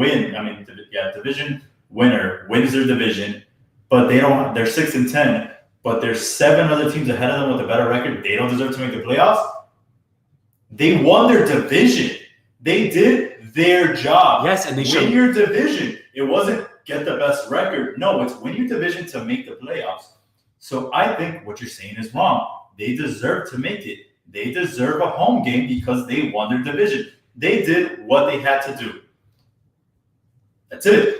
division winner wins their division, but they're 6-10, but there's 7 other teams ahead of them with a better record, they don't deserve to make the playoffs? They won their division. They did their job. Yes, and they should win your division. It wasn't get the best record. No, it's win your division to make the playoffs. So I think what you're saying is wrong. They deserve to make it. They deserve a home game because they won their division. They did what they had to do. That's it.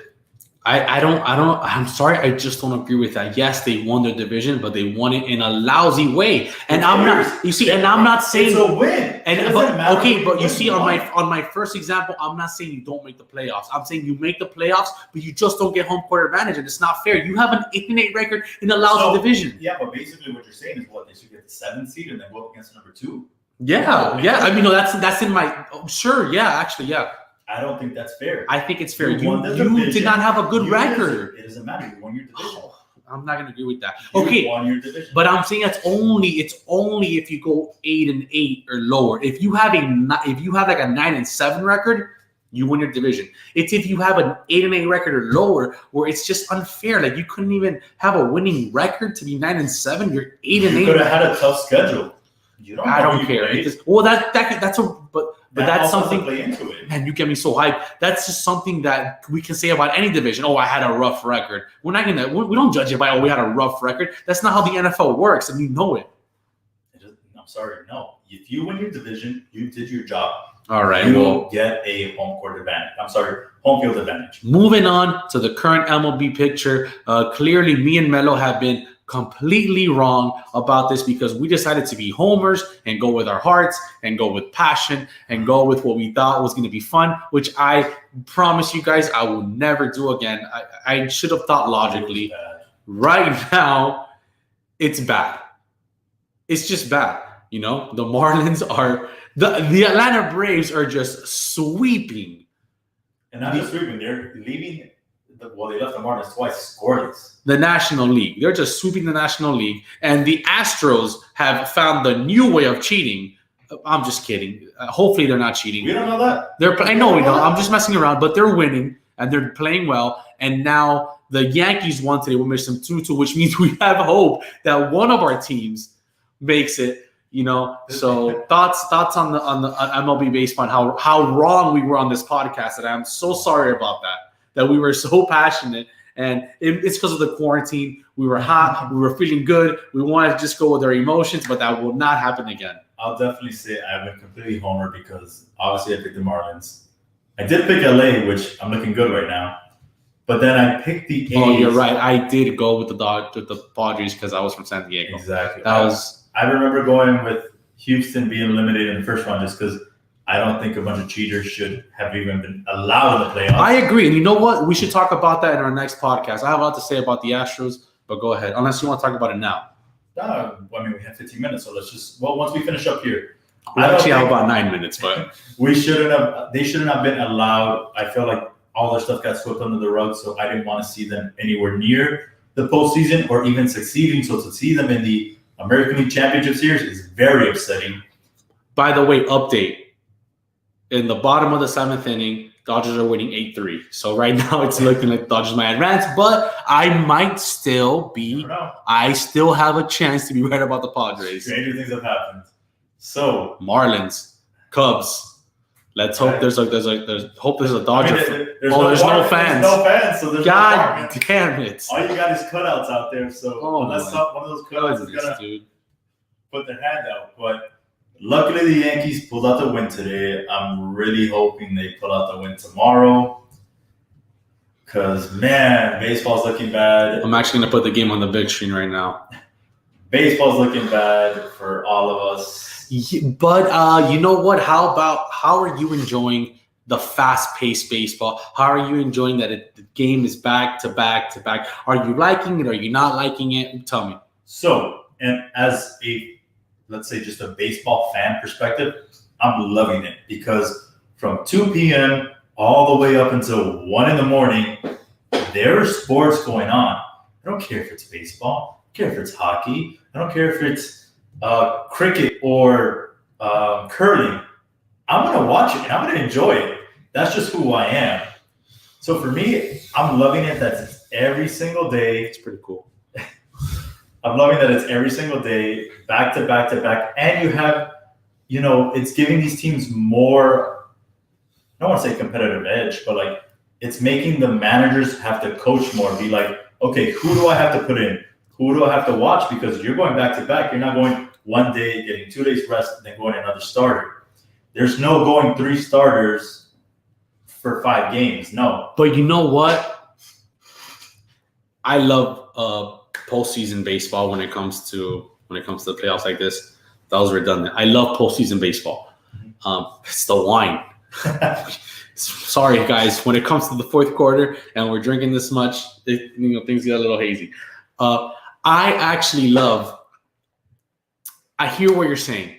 I'm sorry, I just don't agree with that. Yes, they won their division, but they won it in a lousy way. And I'm not saying it's a win. But you see, on my first example, I'm not saying you don't make the playoffs. I'm saying you make the playoffs, but you just don't get home court advantage, and it's not fair. You have an 8-8 record in a lousy division. Yeah, but basically what you're saying is they should get the 7th seed and then go up against number 2. Yeah. I mean, no, that's in my sure. Yeah, actually, yeah. I don't think that's fair. I think it's fair. You did not have a good record. It doesn't matter. You won your division. I'm not gonna agree with that. You Okay, won your division. but I'm saying it's only if you go 8-8 or lower. If you have like a 9-7 record, you win your division. It's if you have an 8-8 record or lower, where it's just unfair. Like you couldn't even have a winning record to be 9-7. You're 8-8. You could have had a tough schedule. You don't. I don't care. But that's something. Play into it. Man, you get me so hyped. That's just something that we can say about any division. Oh, I had a rough record. We're not gonna. We don't judge it by we had a rough record. That's not how the NFL works, and you know it. I'm sorry, no. If you win your division, you did your job. All right, you will get a home field advantage. Moving on to the current MLB picture. Clearly, me and Melo have been completely wrong about this because we decided to be homers and go with our hearts and go with passion and go with what we thought was going to be fun, which I promise you guys I will never do again. I should have thought logically. Right now, it's bad. It's just bad. You know, the Marlins are the Atlanta Braves are just sweeping. And not just sweeping, they're leaving. They left the Marlins twice scoreless. The National League. They're just sweeping the National League. And the Astros have found the new way of cheating. I'm just kidding. Hopefully they're not cheating. We don't know that. I know we don't. I'm just messing around. But they're winning, and they're playing well. And now the Yankees won today. We missed them 2-2, which means we have hope that one of our teams makes it. You know, so thoughts on the MLB baseball and how wrong we were on this podcast. And I'm so sorry about that we were so passionate. And it's because of the quarantine. We were hot. We were feeling good. We wanted to just go with our emotions, but that will not happen again. I'll definitely say I've been completely homer because obviously I picked the Marlins. I did pick LA, which I'm looking good right now. But then I picked the A's. Oh, you're right. I did go with the Padres because I was from San Diego. Exactly. I remember going with Houston being eliminated in the first round just because I don't think a bunch of cheaters should have even been allowed in the playoffs. I agree. And you know what? We should talk about that in our next podcast. I have a lot to say about the Astros, but go ahead. Unless you want to talk about it now. I mean, we have 15 minutes, so once we finish up here. We actually have about 9 minutes, but they shouldn't have been allowed. I feel like all their stuff got swept under the rug, so I didn't want to see them anywhere near the postseason or even succeeding. So to see them in the American League Championship Series is very upsetting. By the way, update. In the bottom of the 7th inning, Dodgers are winning 8-3. So right now it's looking like Dodgers might advance, but I might still be. I still have a chance to be right about the Padres. Stranger things have happened. So Marlins, Cubs. Let's hope there's a Dodger. There's no fans. No fans, so there's God damn it! All you got is cutouts out there. So unless one of those cutouts is gonna put their hand out, but luckily the Yankees pulled out the win today. I'm really hoping they pull out the win tomorrow. Because man, baseball's looking bad. I'm actually gonna put the game on the big screen right now. Baseball's looking bad for all of us. But you know what? How are you enjoying the fast-paced baseball? How are you enjoying that the game is back to back to back? Are you liking it? Are you not liking it? Tell me. So, and as let's say just a baseball fan perspective, I'm loving it because from 2 p.m. all the way up until 1 a.m, there's sports going on. I don't care if it's baseball. I don't care if it's hockey. I don't care if it's cricket or curling. I'm going to watch it and I'm going to enjoy it. That's just who I am. So for me, I'm loving it that it's every single day. It's pretty cool. I'm loving that it's every single day, back to back to back. And you have, it's giving these teams more, I don't want to say competitive edge, but like it's making the managers have to coach more, be like, okay, who do I have to put in? Who do I have to watch? Because you're going back to back. You're not going one day, getting 2 days rest, and then going another starter. There's no going 3 starters for 5 games. No. But you know what? I love postseason baseball when it comes to the playoffs like this. That was redundant. I love postseason baseball. It's the wine. Sorry, guys. When it comes to the fourth quarter and we're drinking this much, things get a little hazy. I actually love. I hear what you're saying,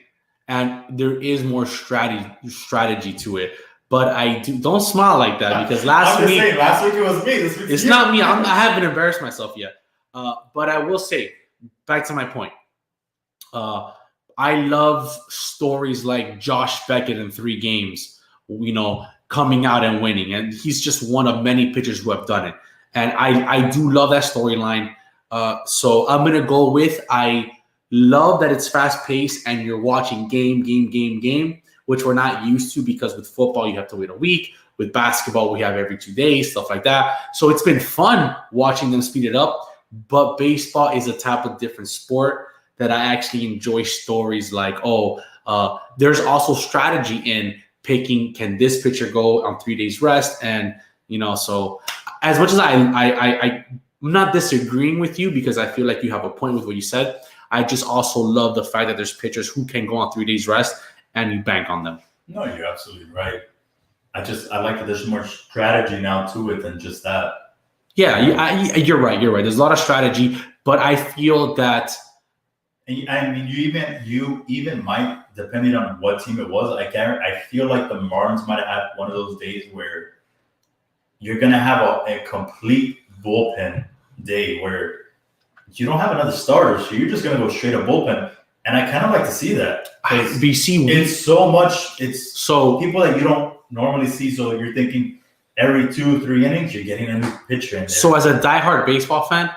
and there is more strategy to it. But I don't smile like that because last week it was me. This week's it's not me. I haven't embarrassed myself yet. But I will say, back to my point. I love stories like Josh Beckett in 3 games, coming out and winning. And he's just one of many pitchers who have done it. And I do love that storyline. So I'm going to go with, I love that it's fast paced and you're watching game, which we're not used to because with football, you have to wait a week. With basketball, we have every 2 days, stuff like that. So it's been fun watching them speed it up. But baseball is a type of different sport that I actually enjoy stories like, there's also strategy in picking, can this pitcher go on 3 days rest? And, so as much as I'm not disagreeing with you because I feel like you have a point with what you said, I just also love the fact that there's pitchers who can go on 3 days rest and you bank on them. No, you're absolutely right. I like that there's more strategy now to it than just that. Yeah, you're right. There's a lot of strategy, but I feel that. I mean, you even might, depending on what team it was. I feel like the Marlins might have had one of those days where you're gonna have a complete bullpen day where you don't have another starter, so you're just gonna go straight up bullpen. And I kind of like to see that. It's so much. It's so people that you don't normally see. So you're thinking every 2-3 innings, you're getting a new pitcher in there. So as a diehard baseball fan,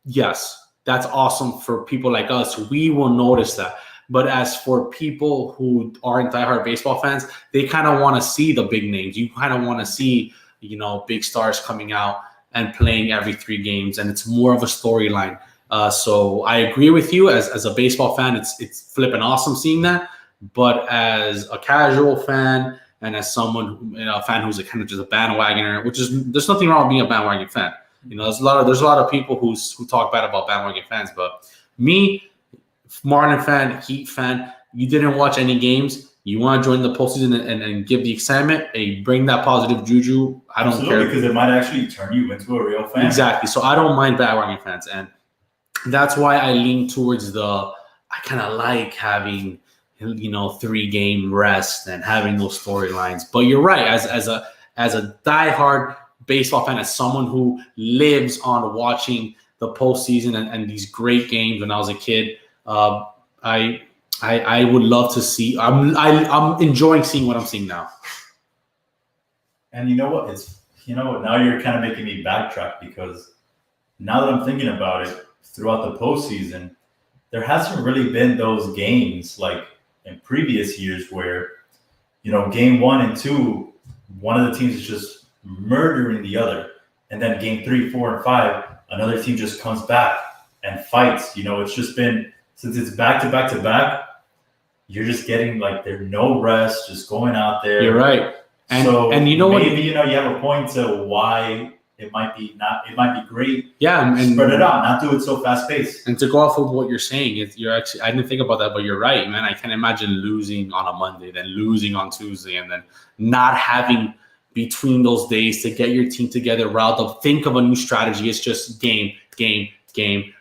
yes, that's awesome for people like us. We will notice that. But as for people who aren't diehard baseball fans, they kind of want to see the big names. You kind of want to see, big stars coming out and playing every 3 games, and it's more of a storyline. So I agree with you. As a baseball fan, it's flipping awesome seeing that. But as a casual fan and as someone, a fan who's kind of just a bandwagoner, there's nothing wrong with being a bandwagon fan. There's a lot of people who talk bad about bandwagon fans, but me, Marlin fan, Heat fan, you didn't watch any games. You want to join the postseason and give the excitement, bring that positive juju. I don't care because it might actually turn you into a real fan. Exactly. So I don't mind bandwagon fans, and that's why I lean towards I kind of like having 3-game rest and having those storylines. But you're right, as a diehard baseball fan, as someone who lives on watching the postseason and these great games when I was a kid, I would love to see. I'm enjoying seeing what I'm seeing now. And you know what? Now you're kind of making me backtrack because now that I'm thinking about it, throughout the postseason, there hasn't really been those games like in previous years where, game 1 and 2, one of the teams is just murdering the other. And then game 3, 4, and 5, another team just comes back and fights. It's just been, since it's back to back to back, you're just getting there's no rest, just going out there. You're right. And maybe, you have a point to why it might be great. Yeah, and spread it out, not do it so fast paced. And to go off of what you're saying, I didn't think about that, but you're right, man. I can imagine losing on a Monday, then losing on Tuesday, and then not having between those days to get your team together, riled up, think of a new strategy. It's just game,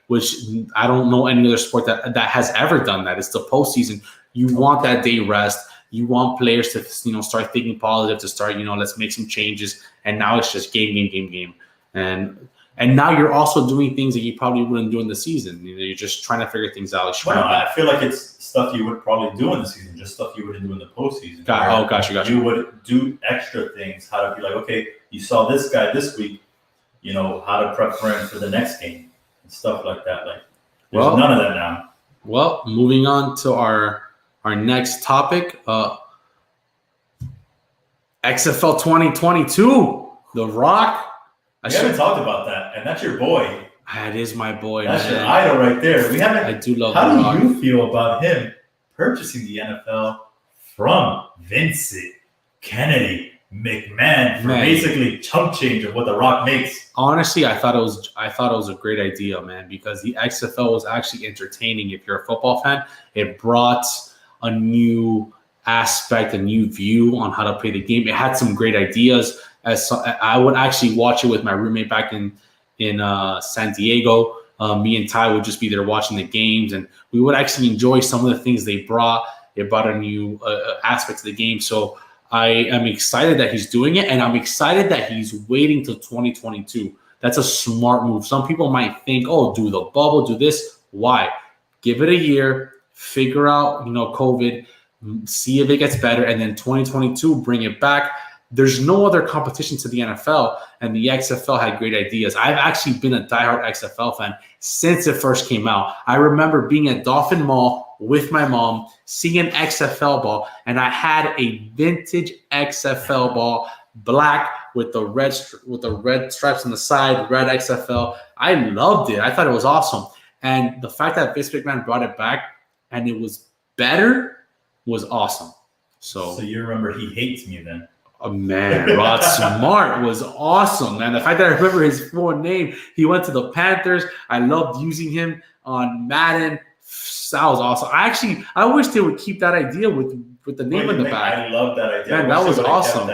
which I don't know any other sport that has ever done that. It's the postseason. You want that day rest. You want players to, start thinking positive, to start, let's make some changes. And now it's just game. And now you're also doing things that you probably wouldn't do in the season. You're just trying to figure things out. I feel like it's stuff you would probably do in the season, just stuff you wouldn't do in the postseason. Gotcha. You would do extra things. How to be like, okay, you saw this guy this week, how to prep for him for the next game and stuff like that. There's none of that now. Well, moving on to our next topic, XFL 2022, The Rock. We haven't talked about that, and that's your boy. That is my boy. That's your idol right there. We haven't. I do love How The Rock. do you feel about him purchasing the NFL from Vincent Kennedy McMahon for basically chump change of what The Rock makes? Honestly, I thought it was a great idea, man, because the XFL was actually entertaining. If you're a football fan, it brought a new aspect, a new view on how to play the game. It had some great ideas. I would actually watch it with my roommate back in San Diego. Me and Ty would just be there watching the games, and we would actually enjoy some of the things they brought. It brought a new aspect to the game. So I am excited that he's doing it, and I'm excited that he's waiting till 2022 That's a smart move. Some people might think, oh, do the bubble, do this. Why? Give it a year, figure out, COVID, see if it gets better, and then 2022, bring it back. There's no other competition to the NFL, and the XFL had great ideas. I've actually been a diehard XFL fan since it first came out. I remember being at Dolphin Mall with my mom, seeing an XFL ball, and I had a vintage XFL ball, black with the red stripes on the side, red XFL. I loved it. I thought it was awesome. And the fact that Vince McMahon brought it back and it was better was awesome. So you remember he hates me then? Oh, man, Rod Smart was awesome, man. The fact that I remember his full name, he went to the Panthers. I loved using him on Madden. That was awesome. I wish they would keep that idea with the name in the back. I love that idea. Man, that was awesome.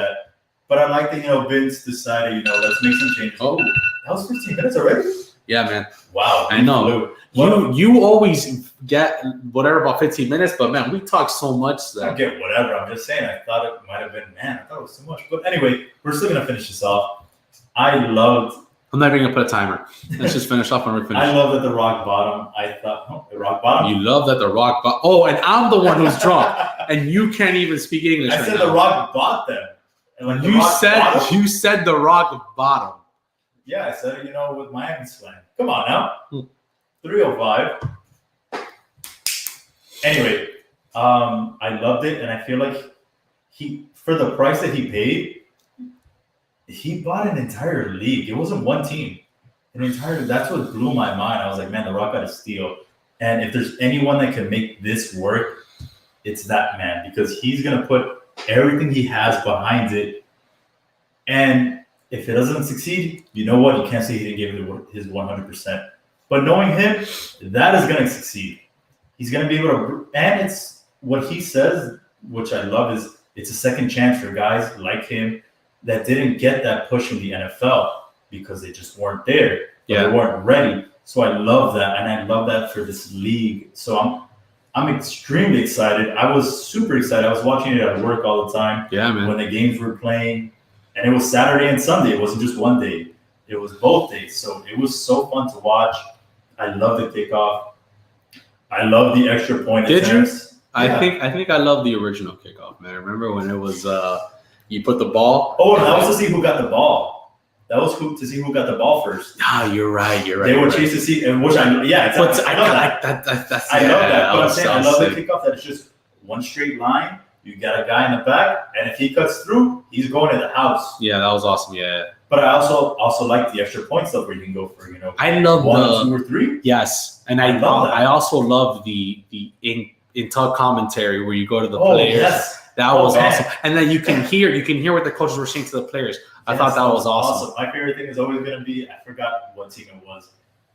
But I like that, Vince decided, let's make some changes. Oh, that was 15 minutes already? Yeah, man. Wow. I know. You always get whatever about 15 minutes, but, man, we talk so much that... I don't get whatever. I'm just saying. I thought it might have been, I thought it was too much. But anyway, we're still going to finish this off. I'm not even going to put a timer. Let's just finish off when we're finished. I love that the rock bottom. The rock bottom? You love that the rock bottom. Oh, and I'm the one who's drunk, and you can't even speak English I said the rock bought them. And you said the rock bottom. Yeah, I said it, with Miami slang. Come on now. 305. Anyway, I loved it, and I feel like for the price that he paid, he bought an entire league. It wasn't one team. That's what blew my mind. I was like, man, The Rock got a steal. And if there's anyone that can make this work, it's that man, because he's going to put everything he has behind it. And if it doesn't succeed, you know what? You can't say he didn't give it his 100%. But knowing him, that is going to succeed. He's going to be able to, and it's what he says, which I love, is it's a second chance for guys like him that didn't get that push in the NFL because they just weren't there. Yeah. They weren't ready. So I love that, and I love that for this league. So I'm extremely excited. I was super excited. I was watching it at work all the time. Yeah, man. When the games were playing, and it was Saturday and Sunday. It wasn't just one day. It was both days. So it was so fun to watch. I love the kickoff. I love the extra point attempts. Did you? Yeah. I think I love the original kickoff, man. I remember when it was you put the ball. Oh, that was to see who got the ball. That was to see who got the ball first. Ah, you're right. They would chase to see, and which I love that. I love that. But I'm saying I love the kickoff that it's just one straight line. You got a guy in the back, and if he cuts through, he's going to the house. Yeah, that was awesome. Yeah. But I also like the extra point stuff where you can go for I love 1, 2, or 3. Yes, and I love that. I also love the in-talk commentary where you go to the players. Yes. That was awesome, and then you can hear what the coaches were saying to the players. I thought that was awesome. My favorite thing is always going to be, I forgot what team it was,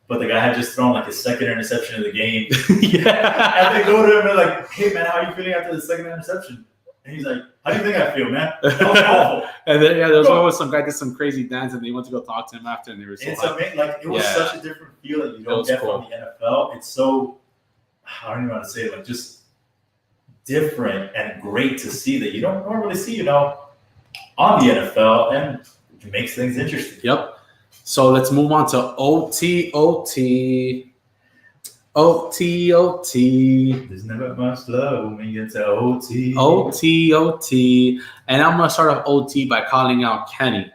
but the guy had just thrown like his second interception of the game. Yeah. And they go to him and they're like, hey, man, how are you feeling after the second interception? And he's like, how do you think I feel, man? That was awful. And then, there was always some guy did some crazy dance and they went to go talk to him after and they were so it was such a different feel that you don't get from the NFL. It's so, I don't even know how to say it, like just different and great to see that you don't normally see, on the NFL, and it makes things interesting. Yep. So let's move on to OT. There's never much love when you get to OT. And I'm going to start off OT by calling out Kenny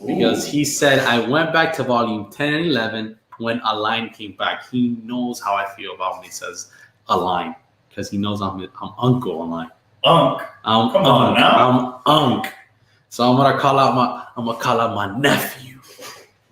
because he said, I went back to volume 10 and 11 when Alain came back. He knows how I feel about when he says Alain because he knows I'm Uncle Alain. Come on now. I'm Unc. So I'm gonna call out my nephew.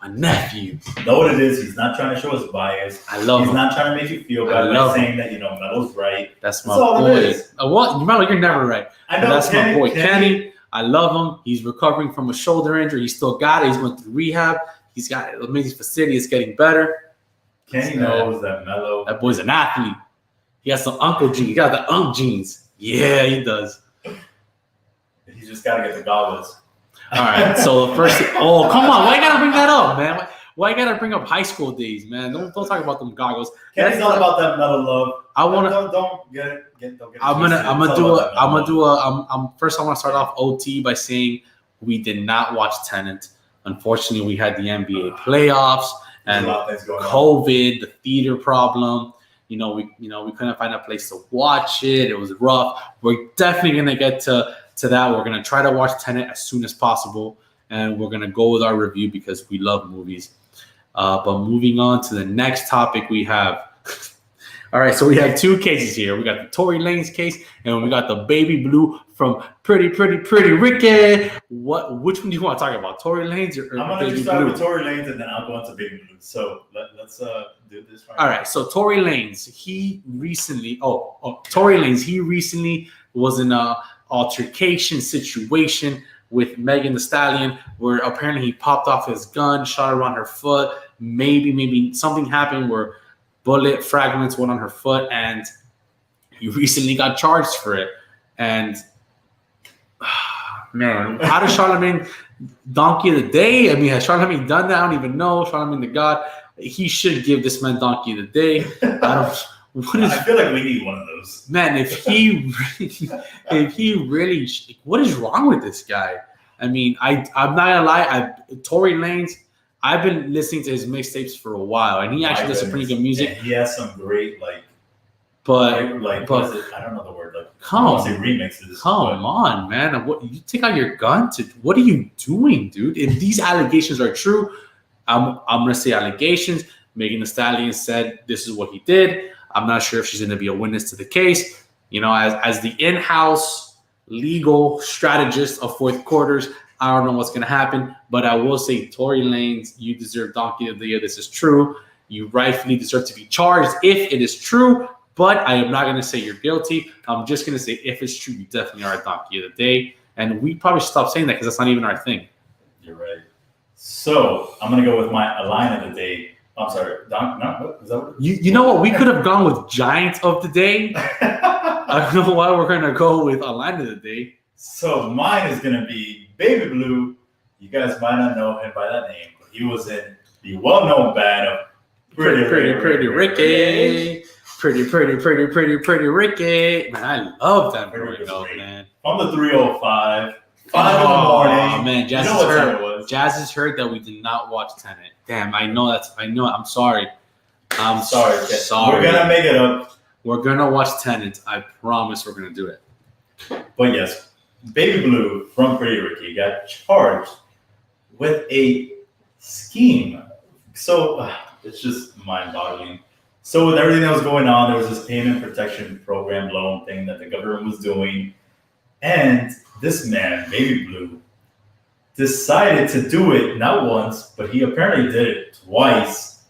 My nephew. Know what it is? He's not trying to show his bias. I love him. He's not trying to make you feel bad by saying that Melo's right. That's my boy. What? Melo, you're never right. I know. That's my boy, Kenny. I love him. He's recovering from a shoulder injury. He still got it. He's went through rehab. He's got an amazing facility. It's getting better. Kenny knows that Melo. That boy's an athlete. He has some uncle genes. He got the Unc genes. Yeah, he does. He just got to get the goggles. All right. So the first thing, come on. Why you got to bring that up, man? Why you got to bring up high school days, man? Don't talk about them goggles. Kenny's all about that Melo love. I want to. Don't get it. I'm gonna start off OT by saying we did not watch Tenet. Unfortunately, we had the NBA playoffs and a lot of things going on. COVID, the theater problem. We couldn't find a place to watch it. It was rough. We're definitely gonna get to that. We're gonna try to watch Tenet as soon as possible, and we're gonna go with our review because we love movies. But moving on to the next topic, we have. All right, so we have two cases here. We got the Tory Lanez case, and we got the Baby Blue from Pretty Ricky. Which one do you want to talk about, Tory Lanez or I'm gonna just start with Tory Lanez, and then I'll go into Baby Blue. So let's do this. All right, so Tory Lanez, he recently was in a altercation situation with Megan Thee Stallion, where apparently he popped off his gun, shot her on her foot. Maybe something happened where bullet fragments went on her foot, and he recently got charged for it. And man, how does Charlemagne Donkey of the Day? I mean, has Charlemagne done that? I don't even know. Charlemagne the God, he should give this man Donkey of the Day. I feel like we need one of those. Man, if he really, what is wrong with this guy? I mean, I'm not gonna lie. Tory Lanez, I've been listening to his mixtapes for a while, and he actually does some pretty good music. And he has some great but I don't know the word. Remixes. Come on, man! What you take out your gun to? What are you doing, dude? If these allegations are true, I'm gonna say allegations. Megan Thee Stallion said this is what he did. I'm not sure if she's gonna be a witness to the case. As the in-house legal strategist of fourth quarters, I don't know what's going to happen, but I will say, Tory Lanez, you deserve Donkey of the Year. This is true. You rightfully deserve to be charged if it is true, but I am not going to say you're guilty. I'm just going to say if it's true, you definitely are a Donkey of the Day. And we probably should stop saying that because that's not even our thing. You're right. So I'm going to go with my Alain of the Day. I'm sorry. Is that what you know what? We could have gone with Giant of the Day. I don't know why we're going to go with Alain of the Day. So mine is going to be Baby Blue. You guys might not know him by that name, but he was in the well-known band of Pretty Ricky. Pretty Ricky. Man, I love that growing up, man. From the 305. 5 in the morning. Oh, man, Jazz has heard that we did not watch Tenet. Damn, I know. I'm sorry. I'm sorry. We're going to make it up. We're going to watch Tenet. I promise we're going to do it. But yes, Baby Blue from Pretty Ricky got charged with a scheme. So it's just mind-boggling. So with everything that was going on, there was this payment protection program loan thing that the government was doing. And this man, Baby Blue, decided to do it not once, but he apparently did it twice.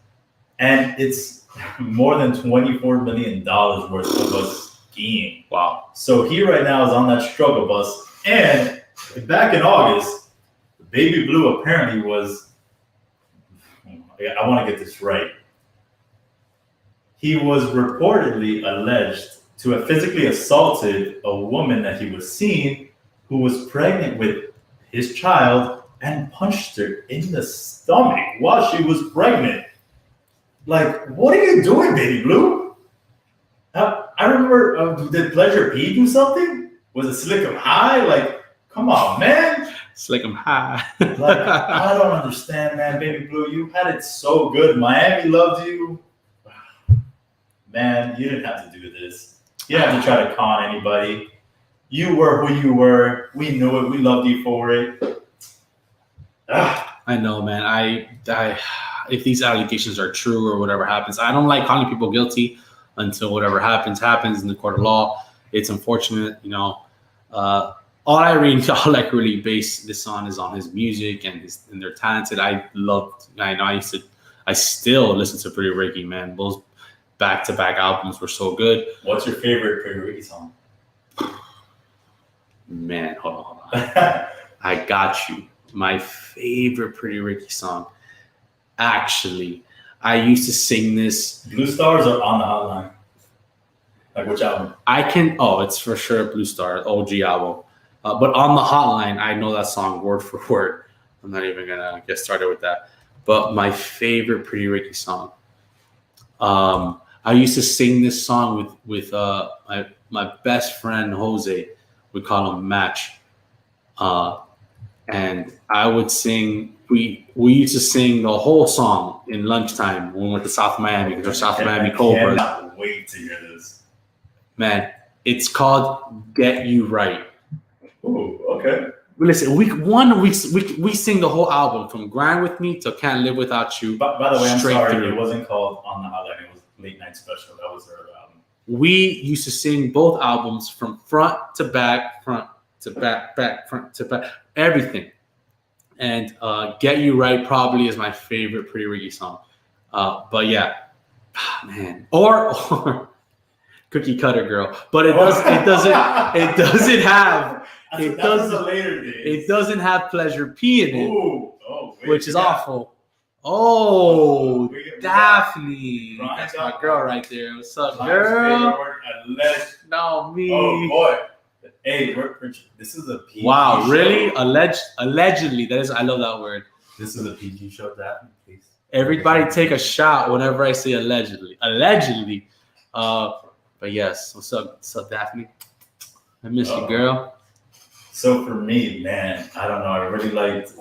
And it's more than $24 million worth of a scheme. Wow. So he right now is on that struggle bus. And back in August, Baby Blue apparently was, I want to get this right. He was reportedly alleged to have physically assaulted a woman that he was seeing who was pregnant with his child and punched her in the stomach while she was pregnant. Like, what are you doing, Baby Blue? I remember, did Pleasure P do something? Was it Slick 'em High? Like, come on, man. Slick 'em High. Like, I don't understand, man. Baby Blue, you had it so good. Miami loved you. Man, you didn't have to do this. You didn't have to try to con anybody. You were who you were. We knew it. We loved you for it. I know, man. I if these allegations are true or whatever happens, I don't like calling people guilty until whatever happens in the court of law. It's unfortunate, all I really base this on is on his music and they're talented. I still listen to Pretty Ricky, man. Those back-to-back albums were so good. What's your favorite Pretty Ricky song? Man, hold on. I got you. My favorite Pretty Ricky song. Actually, I used to sing this. Blue Stars or On the Hotline? Like which album? It's for sure Blue Star, OG album. But On the Hotline, I know that song word for word. I'm not even going to get started with that. But my favorite Pretty Ricky song. I used to sing this song with my best friend, Jose. We call him Match. and I would sing. We used to sing the whole song in lunchtime when we went to South Miami because our South Miami Cobras. I cannot wait to hear this. Man, it's called "Get You Right." Ooh, okay. Listen, week one, we sing the whole album from "Grind with Me" to "Can't Live Without You." By the way, I'm straight sorry, through. it wasn't called On the Hotline. It was Late Night Special. That was their other album. We used to sing both albums from front to back, front to back, front to back, everything. And "Get You Right" probably is my favorite Pretty Ricky song. But yeah, man, or Cookie Cutter Girl. But it doesn't have it doesn't have Pleasure P in it, Ooh, which is awful. Oh, Daphne, that's my girl right there. What's up, girl? No, me. Oh boy. Hey, this is a PG Wow, show. really? Allegedly, that is. I love that word. This is a PG show, Daphne, please. Everybody take a shot whenever I say allegedly. Allegedly. But yes, what's up, Daphne? I miss you, girl. So for me, man, I don't know. I really liked.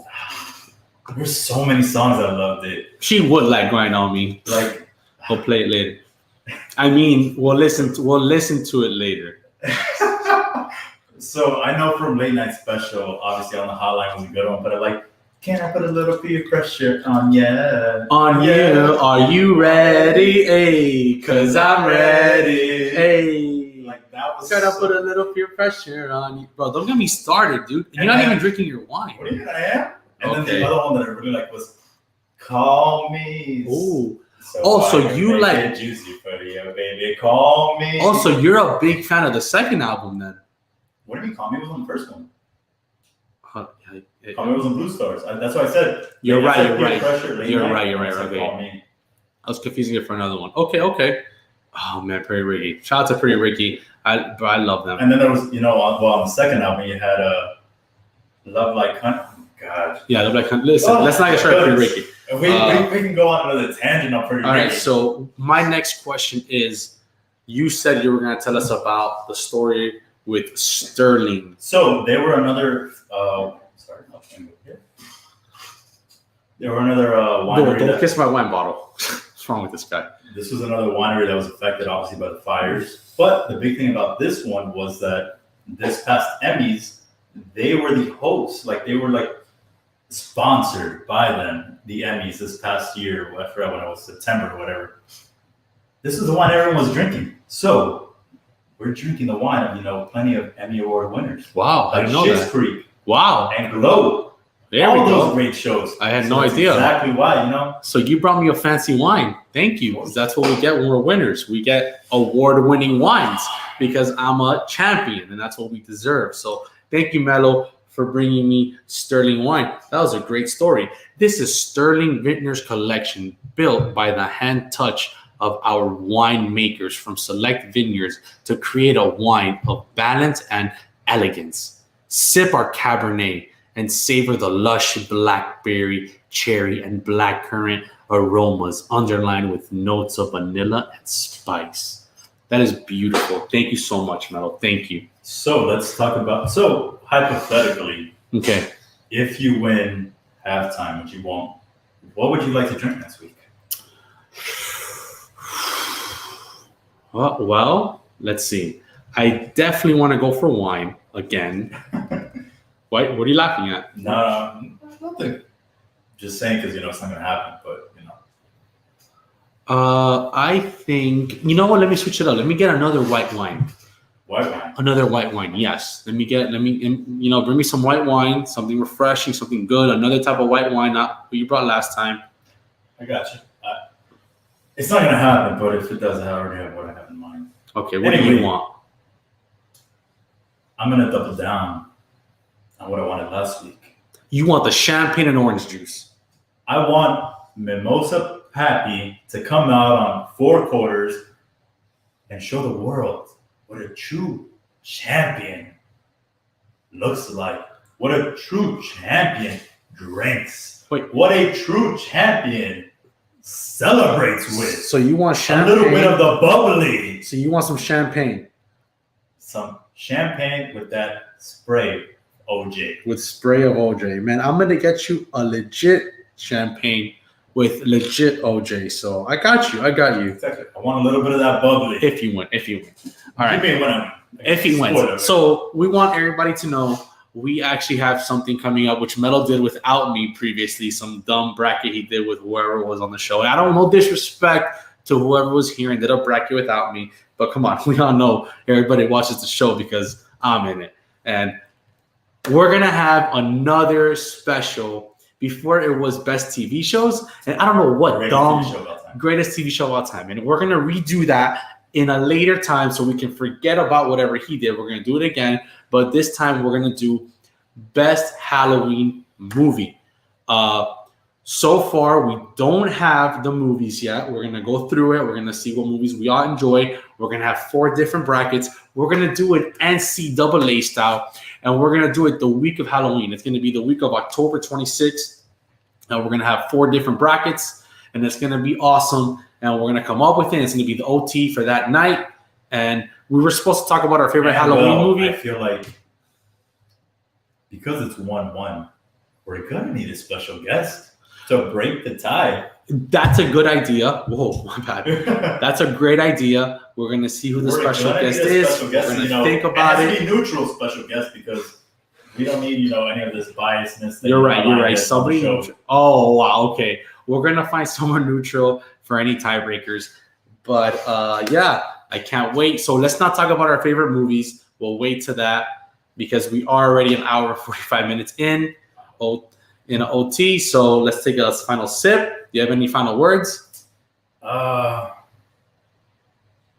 There's so many songs I loved it. She would like "Grind on Me." Like, we'll play it later. I mean, we'll listen to it later. So I know from Late Night Special, obviously On the Hotline was a good one, but I like, can I put a little peer pressure on ya? On you, are you ready? Hey, cause I'm ready. Hey, like that was. Can I put a little peer pressure on you, bro? Don't get me started, dude. You're not even drinking your wine. What do you mean I am? And Okay. then the other one that I really liked was "Call Me." Ooh. So So I can you make like- it juicy for you, baby. Call me. Also, you're a big fan of the second album, then. What do you mean? Call Me was on the first one. Yeah, Call Me was on Blue Stars. That's what I said. You're I right, said you're peer right. pressure, Late You're Night, right, you're and I right, said okay. Call Me. I was confusing it for another one. Okay. Oh man, Pretty Ricky. Shout out to Pretty Ricky. I love them. And then there was, on the second album, you had Love Like Country. God. Yeah, listen, let's not get started Pretty Ricky. We can go on another tangent on Pretty All Ricky. right, so my next question is, you said you were going to tell us about the story with Sterling. So they were another. Sorry, I'll change it here. They were another winery. Don't kiss my wine bottle. What's wrong with this guy? This was another winery that was affected, obviously, by the fires. But the big thing about this one was that this past Emmys, they were the hosts. Like, they were sponsored by them, the Emmys this past year. I forgot when it was, September or whatever. This is the wine everyone was drinking. So we're drinking the wine of, plenty of Emmy Award winners. Wow, I Like didn't know Schitt's that. Creek Wow. and Glow. There all we those go. great shows. I had So no that's idea. Exactly why, So you brought me a fancy wine. Thank you. 'Cause that's what we get when we're winners. We get award-winning wines because I'm a champion, and that's what we deserve. So thank you, Melo, for bringing me Sterling wine. That was a great story. This is Sterling Vintners Collection, built by the hand touch of our winemakers from select vineyards to create a wine of balance and elegance. Sip our Cabernet and savor the lush blackberry, cherry, and blackcurrant aromas underlined with notes of vanilla and spice. That is beautiful. Thank you so much, Melo. Thank you. So let's talk about, hypothetically, Okay. if you win halftime, which you won't, what would you like to drink next week? Well, let's see. I definitely want to go for wine again. What are you laughing at? No, nothing. Just saying because, it's not going to happen, but, I think, you know what? Let me switch it up. Let me get another white wine. White wine. Another white wine, yes. Bring me some white wine, something refreshing, something good, another type of white wine, not what you brought last time. I got you. It's not going to happen, but if it does, I already have what I have in mind. Okay, what do you want? I'm going to double down on what I wanted last week. You want the champagne and orange juice. I want Mimosa Pappy to come out on 4 quarters and show the world what a true champion looks like. What a true champion drinks. Wait. What a true champion celebrates with. So you want A champagne? little bit of the bubbly. So you want some champagne? Some champagne with that spray OJ. With spray of OJ. Man, I'm going to get you a legit champagne with legit OJ. So I got you. Exactly. I want a little bit of that bubbly. If you win. All right. You mean when I win. If he wins. So we want everybody to know we actually have something coming up, which Melo did without me previously, some dumb bracket he did with whoever was on the show. And I don't know disrespect to whoever was here and did a bracket without me. But come on, we all know everybody watches the show because I'm in it. And we're going to have another special. Before it was best TV shows. And I don't know what greatest TV show of all time. And we're going to redo that in a later time so we can forget about whatever he did. We're going to do it again. But this time we're going to do best Halloween movie. So far, we don't have the movies yet. We're going to go through it. We're going to see what movies we all enjoy. We're going to have 4 different brackets. We're going to do it NCAA style. And we're going to do it the week of Halloween. It's going to be the week of October 26th. And we're going to have 4 different brackets. And it's going to be awesome. And we're going to come up with it. It's going to be the OT for that night. And we were supposed to talk about our favorite Halloween movie. I feel like because it's 1-1, we're going to need a special guest to break the tie. That's a good idea. Whoa, my bad. That's a great idea. We're going to see who the special guest is. We're going to think about it. It has to be neutral special guest because we don't need, any of this biasness. You're right. Somebody. Oh, wow. Okay. We're going to find someone neutral for any tiebreakers. But, yeah, I can't wait. So let's not talk about our favorite movies. We'll wait to that because we are already an hour and 45 minutes in an OT. So let's take a final sip. Do you have any final words?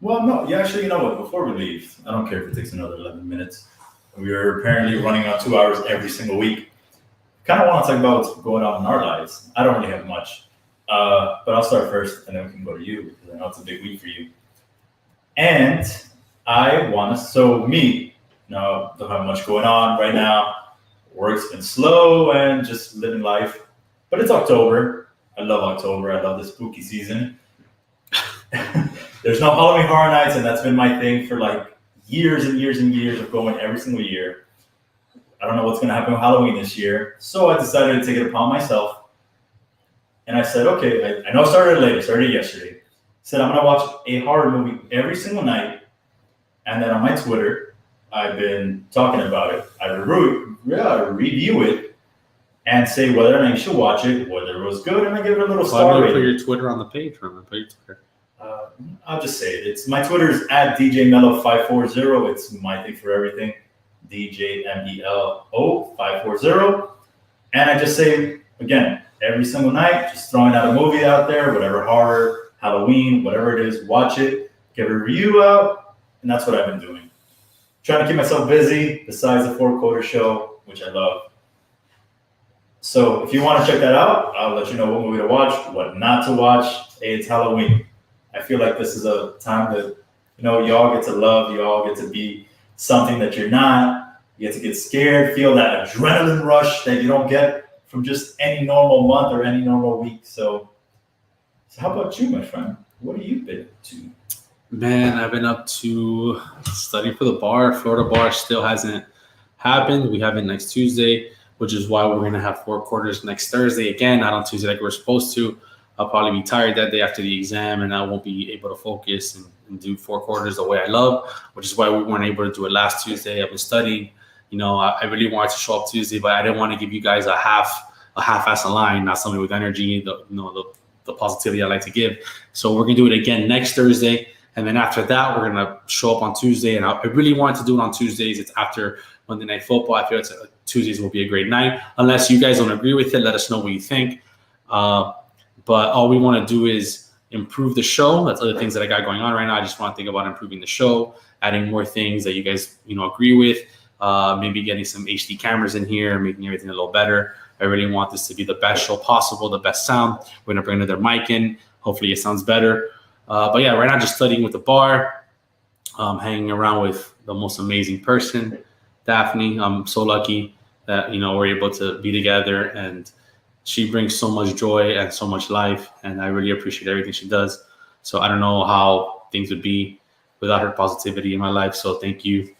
Well, no. Yeah, actually, you know what? Before we leave, I don't care if it takes another 11 minutes. We are apparently running on 2 hours every single week. Kind of want to talk about what's going on in our lives. I don't really have much. But I'll start first, and then we can go to you, because I know it's a big week for you. And I want to, don't have much going on right now. Work's been slow and just living life. But it's October. I love October. I love the spooky season. There's no Halloween Horror Nights, and that's been my thing for like years and years and years of going every single year. I don't know what's going to happen with Halloween this year. So I decided to take it upon myself. And I said, okay, I know I started late. I started yesterday. I said, I'm going to watch a horror movie every single night. And then on my Twitter, I've been talking about it. I review it and say whether or not you should watch it, whether it was good, and I give it a little star rating. Put your Twitter on the page. I'll just say it. It's my Twitter is @DJMelo540. It's my thing for everything. DJMELO540. And I just say, again, every single night, just throwing out a movie out there, whatever horror, Halloween, whatever it is, watch it, give a review out, and that's what I've been doing. Trying to keep myself busy besides the 4-quarter show, which I love. So if you want to check that out, I'll let you know what movie to watch, what not to watch. Hey, it's Halloween. I feel like this is a time that, y'all get to love, you all get to be something that you're not. You get to get scared, feel that adrenaline rush that you don't get from just any normal month or any normal week. So how about you, my friend? What have you been up to? Man, I've been up to studying for the bar. Florida bar still hasn't happened. We have it next Tuesday, which is why we're going to have 4 quarters next Thursday. Again, not on Tuesday like we're supposed to. I'll probably be tired that day after the exam, and I won't be able to focus and do 4 quarters the way I love, which is why we weren't able to do it last Tuesday. I've been studying. I really wanted to show up Tuesday, but I didn't want to give you guys a half-ass line, not somebody with energy, the positivity I like to give. So we're going to do it again next Thursday. And then after that, we're going to show up on Tuesday. And I really wanted to do it on Tuesdays. It's after Monday Night Football. I feel Tuesdays will be a great night. Unless you guys don't agree with it, let us know what you think. But all we want to do is improve the show. That's other things that I got going on right now. I just want to think about improving the show, adding more things that you guys, agree with. Maybe getting some HD cameras in here, making everything a little better. I really want this to be the best show possible, the best sound. We're going to bring another mic in. Hopefully it sounds better. But yeah, right now just studying with the bar, hanging around with the most amazing person, Daphne. I'm so lucky that, we're able to be together, and she brings so much joy and so much life, and I really appreciate everything she does. So I don't know how things would be without her positivity in my life. So thank you.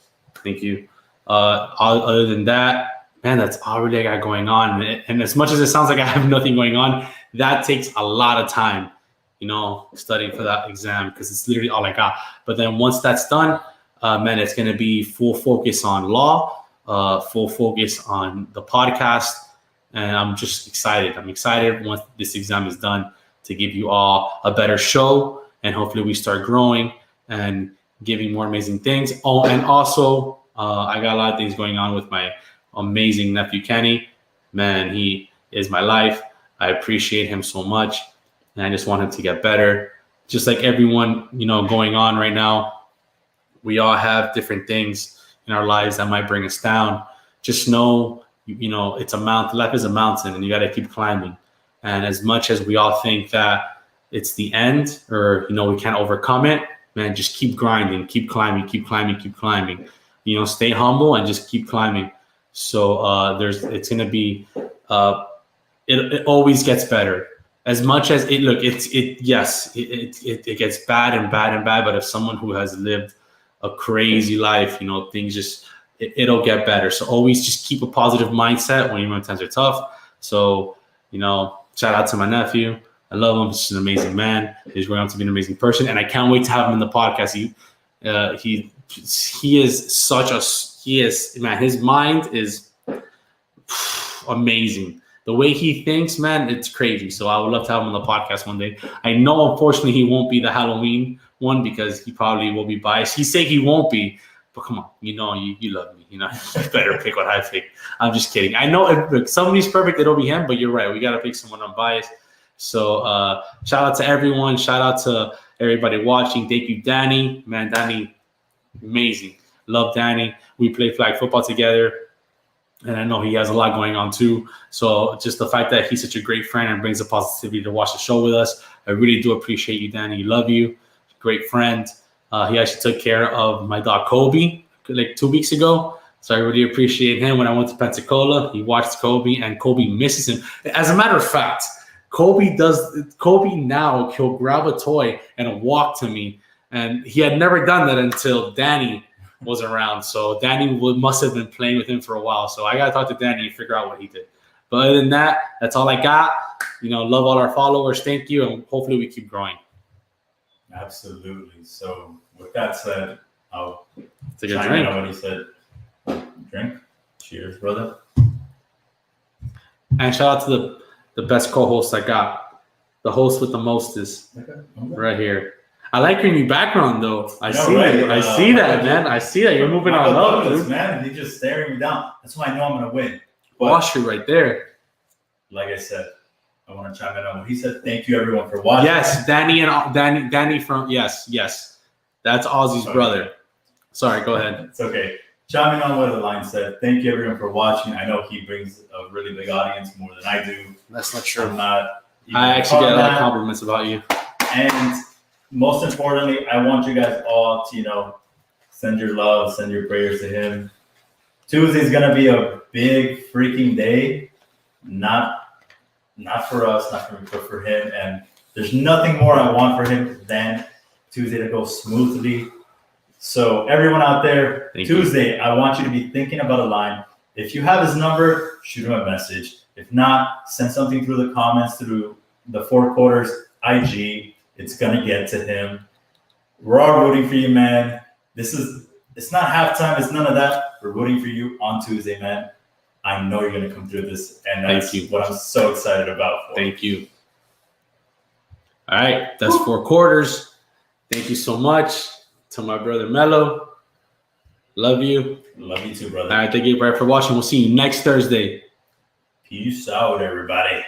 Other than that, man, that's all really I got going on. And as much as it sounds like I have nothing going on, that takes a lot of time, studying for that exam because it's literally all I got. But then once that's done, man, it's going to be full focus on law, full focus on the podcast. And I'm just excited. I'm excited once this exam is done to give you all a better show. And hopefully we start growing and giving more amazing things. Oh, and also I got a lot of things going on with my amazing nephew, Kenny. Man, he is my life. I appreciate him so much. And I just want him to get better. Just like everyone, going on right now, we all have different things in our lives that might bring us down. Just know, it's a mountain. Life is a mountain and you got to keep climbing. And as much as we all think that it's the end or, we can't overcome it, man, just keep grinding, keep climbing, keep climbing, keep climbing. Stay humble and just keep climbing. So it's going to be, it always gets better. As much as it gets bad and bad and bad. But if someone who has lived a crazy life, things just, it'll get better. So always just keep a positive mindset when times are tough. So, shout out to my nephew. I love him. He's an amazing man. He's growing up to be an amazing person. And I can't wait to have him in the podcast. Man, his mind is amazing. The way he thinks, man, it's crazy. So I would love to have him on the podcast one day. I know, unfortunately, he won't be the Halloween one because he probably will be biased. He say he won't be, but come on, you love me. You better pick what I pick. I'm just kidding. I know if somebody's perfect, it'll be him, but you're right. We got to pick someone unbiased. So shout out to everyone. Shout out to everybody watching. Thank you, Danny. Man, Danny, amazing. Love Danny. We play flag football together. And I know he has a lot going on too. So just the fact that he's such a great friend and brings the positivity to watch the show with us. I really do appreciate you, Danny. Love you. Great friend. He actually took care of my dog, Kobe, like 2 weeks ago. So I really appreciate him. When I went to Pensacola, he watched Kobe and Kobe misses him. As a matter of fact, Kobe now, he'll grab a toy and walk to me. And he had never done that until Danny was around. So Danny must have been playing with him for a while. So I got to talk to Danny and figure out what he did. But other than that, that's all I got. Love all our followers. Thank you. And hopefully we keep growing. Absolutely. So with that said, I'll take a drink. What he said. Drink. Cheers, brother. And shout out to the best co-host I got. The host with the mostest. Okay. Right here. I like your new background, though. I see that. I see that, man. I see that. You're moving on up, dude. Man, he's just staring me down. That's why I know I'm going to win. Wash you right there. Like I said, I want to chime in on what he said. Thank you, everyone, for watching. Yes, Danny from, yes. That's Ozzy's brother. Sorry, go ahead. It's okay. Chiming on what Alain said. Thank you, everyone, for watching. I know he brings a really big audience, more than I do. That's not true. I actually get a lot of compliments about you. And most importantly, I want you guys all to, send your love, send your prayers to him. Tuesday's going to be a big freaking day. Not for us, not for me, but for him. And there's nothing more I want for him than Tuesday to go smoothly. So everyone out there, Tuesday, I want you to be thinking about Alain. If you have his number, shoot him a message. If not, send something through the comments, through the Four Quarters IG. It's going to get to him. We're all rooting for you, man. It's not halftime. It's none of that. We're rooting for you on Tuesday, man. I know you're going to come through this. And that's what I'm so excited about. Thank you. All right. That's 4 quarters. Thank you so much to my brother Melo. Love you. Love you too, brother. All right. Thank you for watching. We'll see you next Thursday. Peace out, everybody.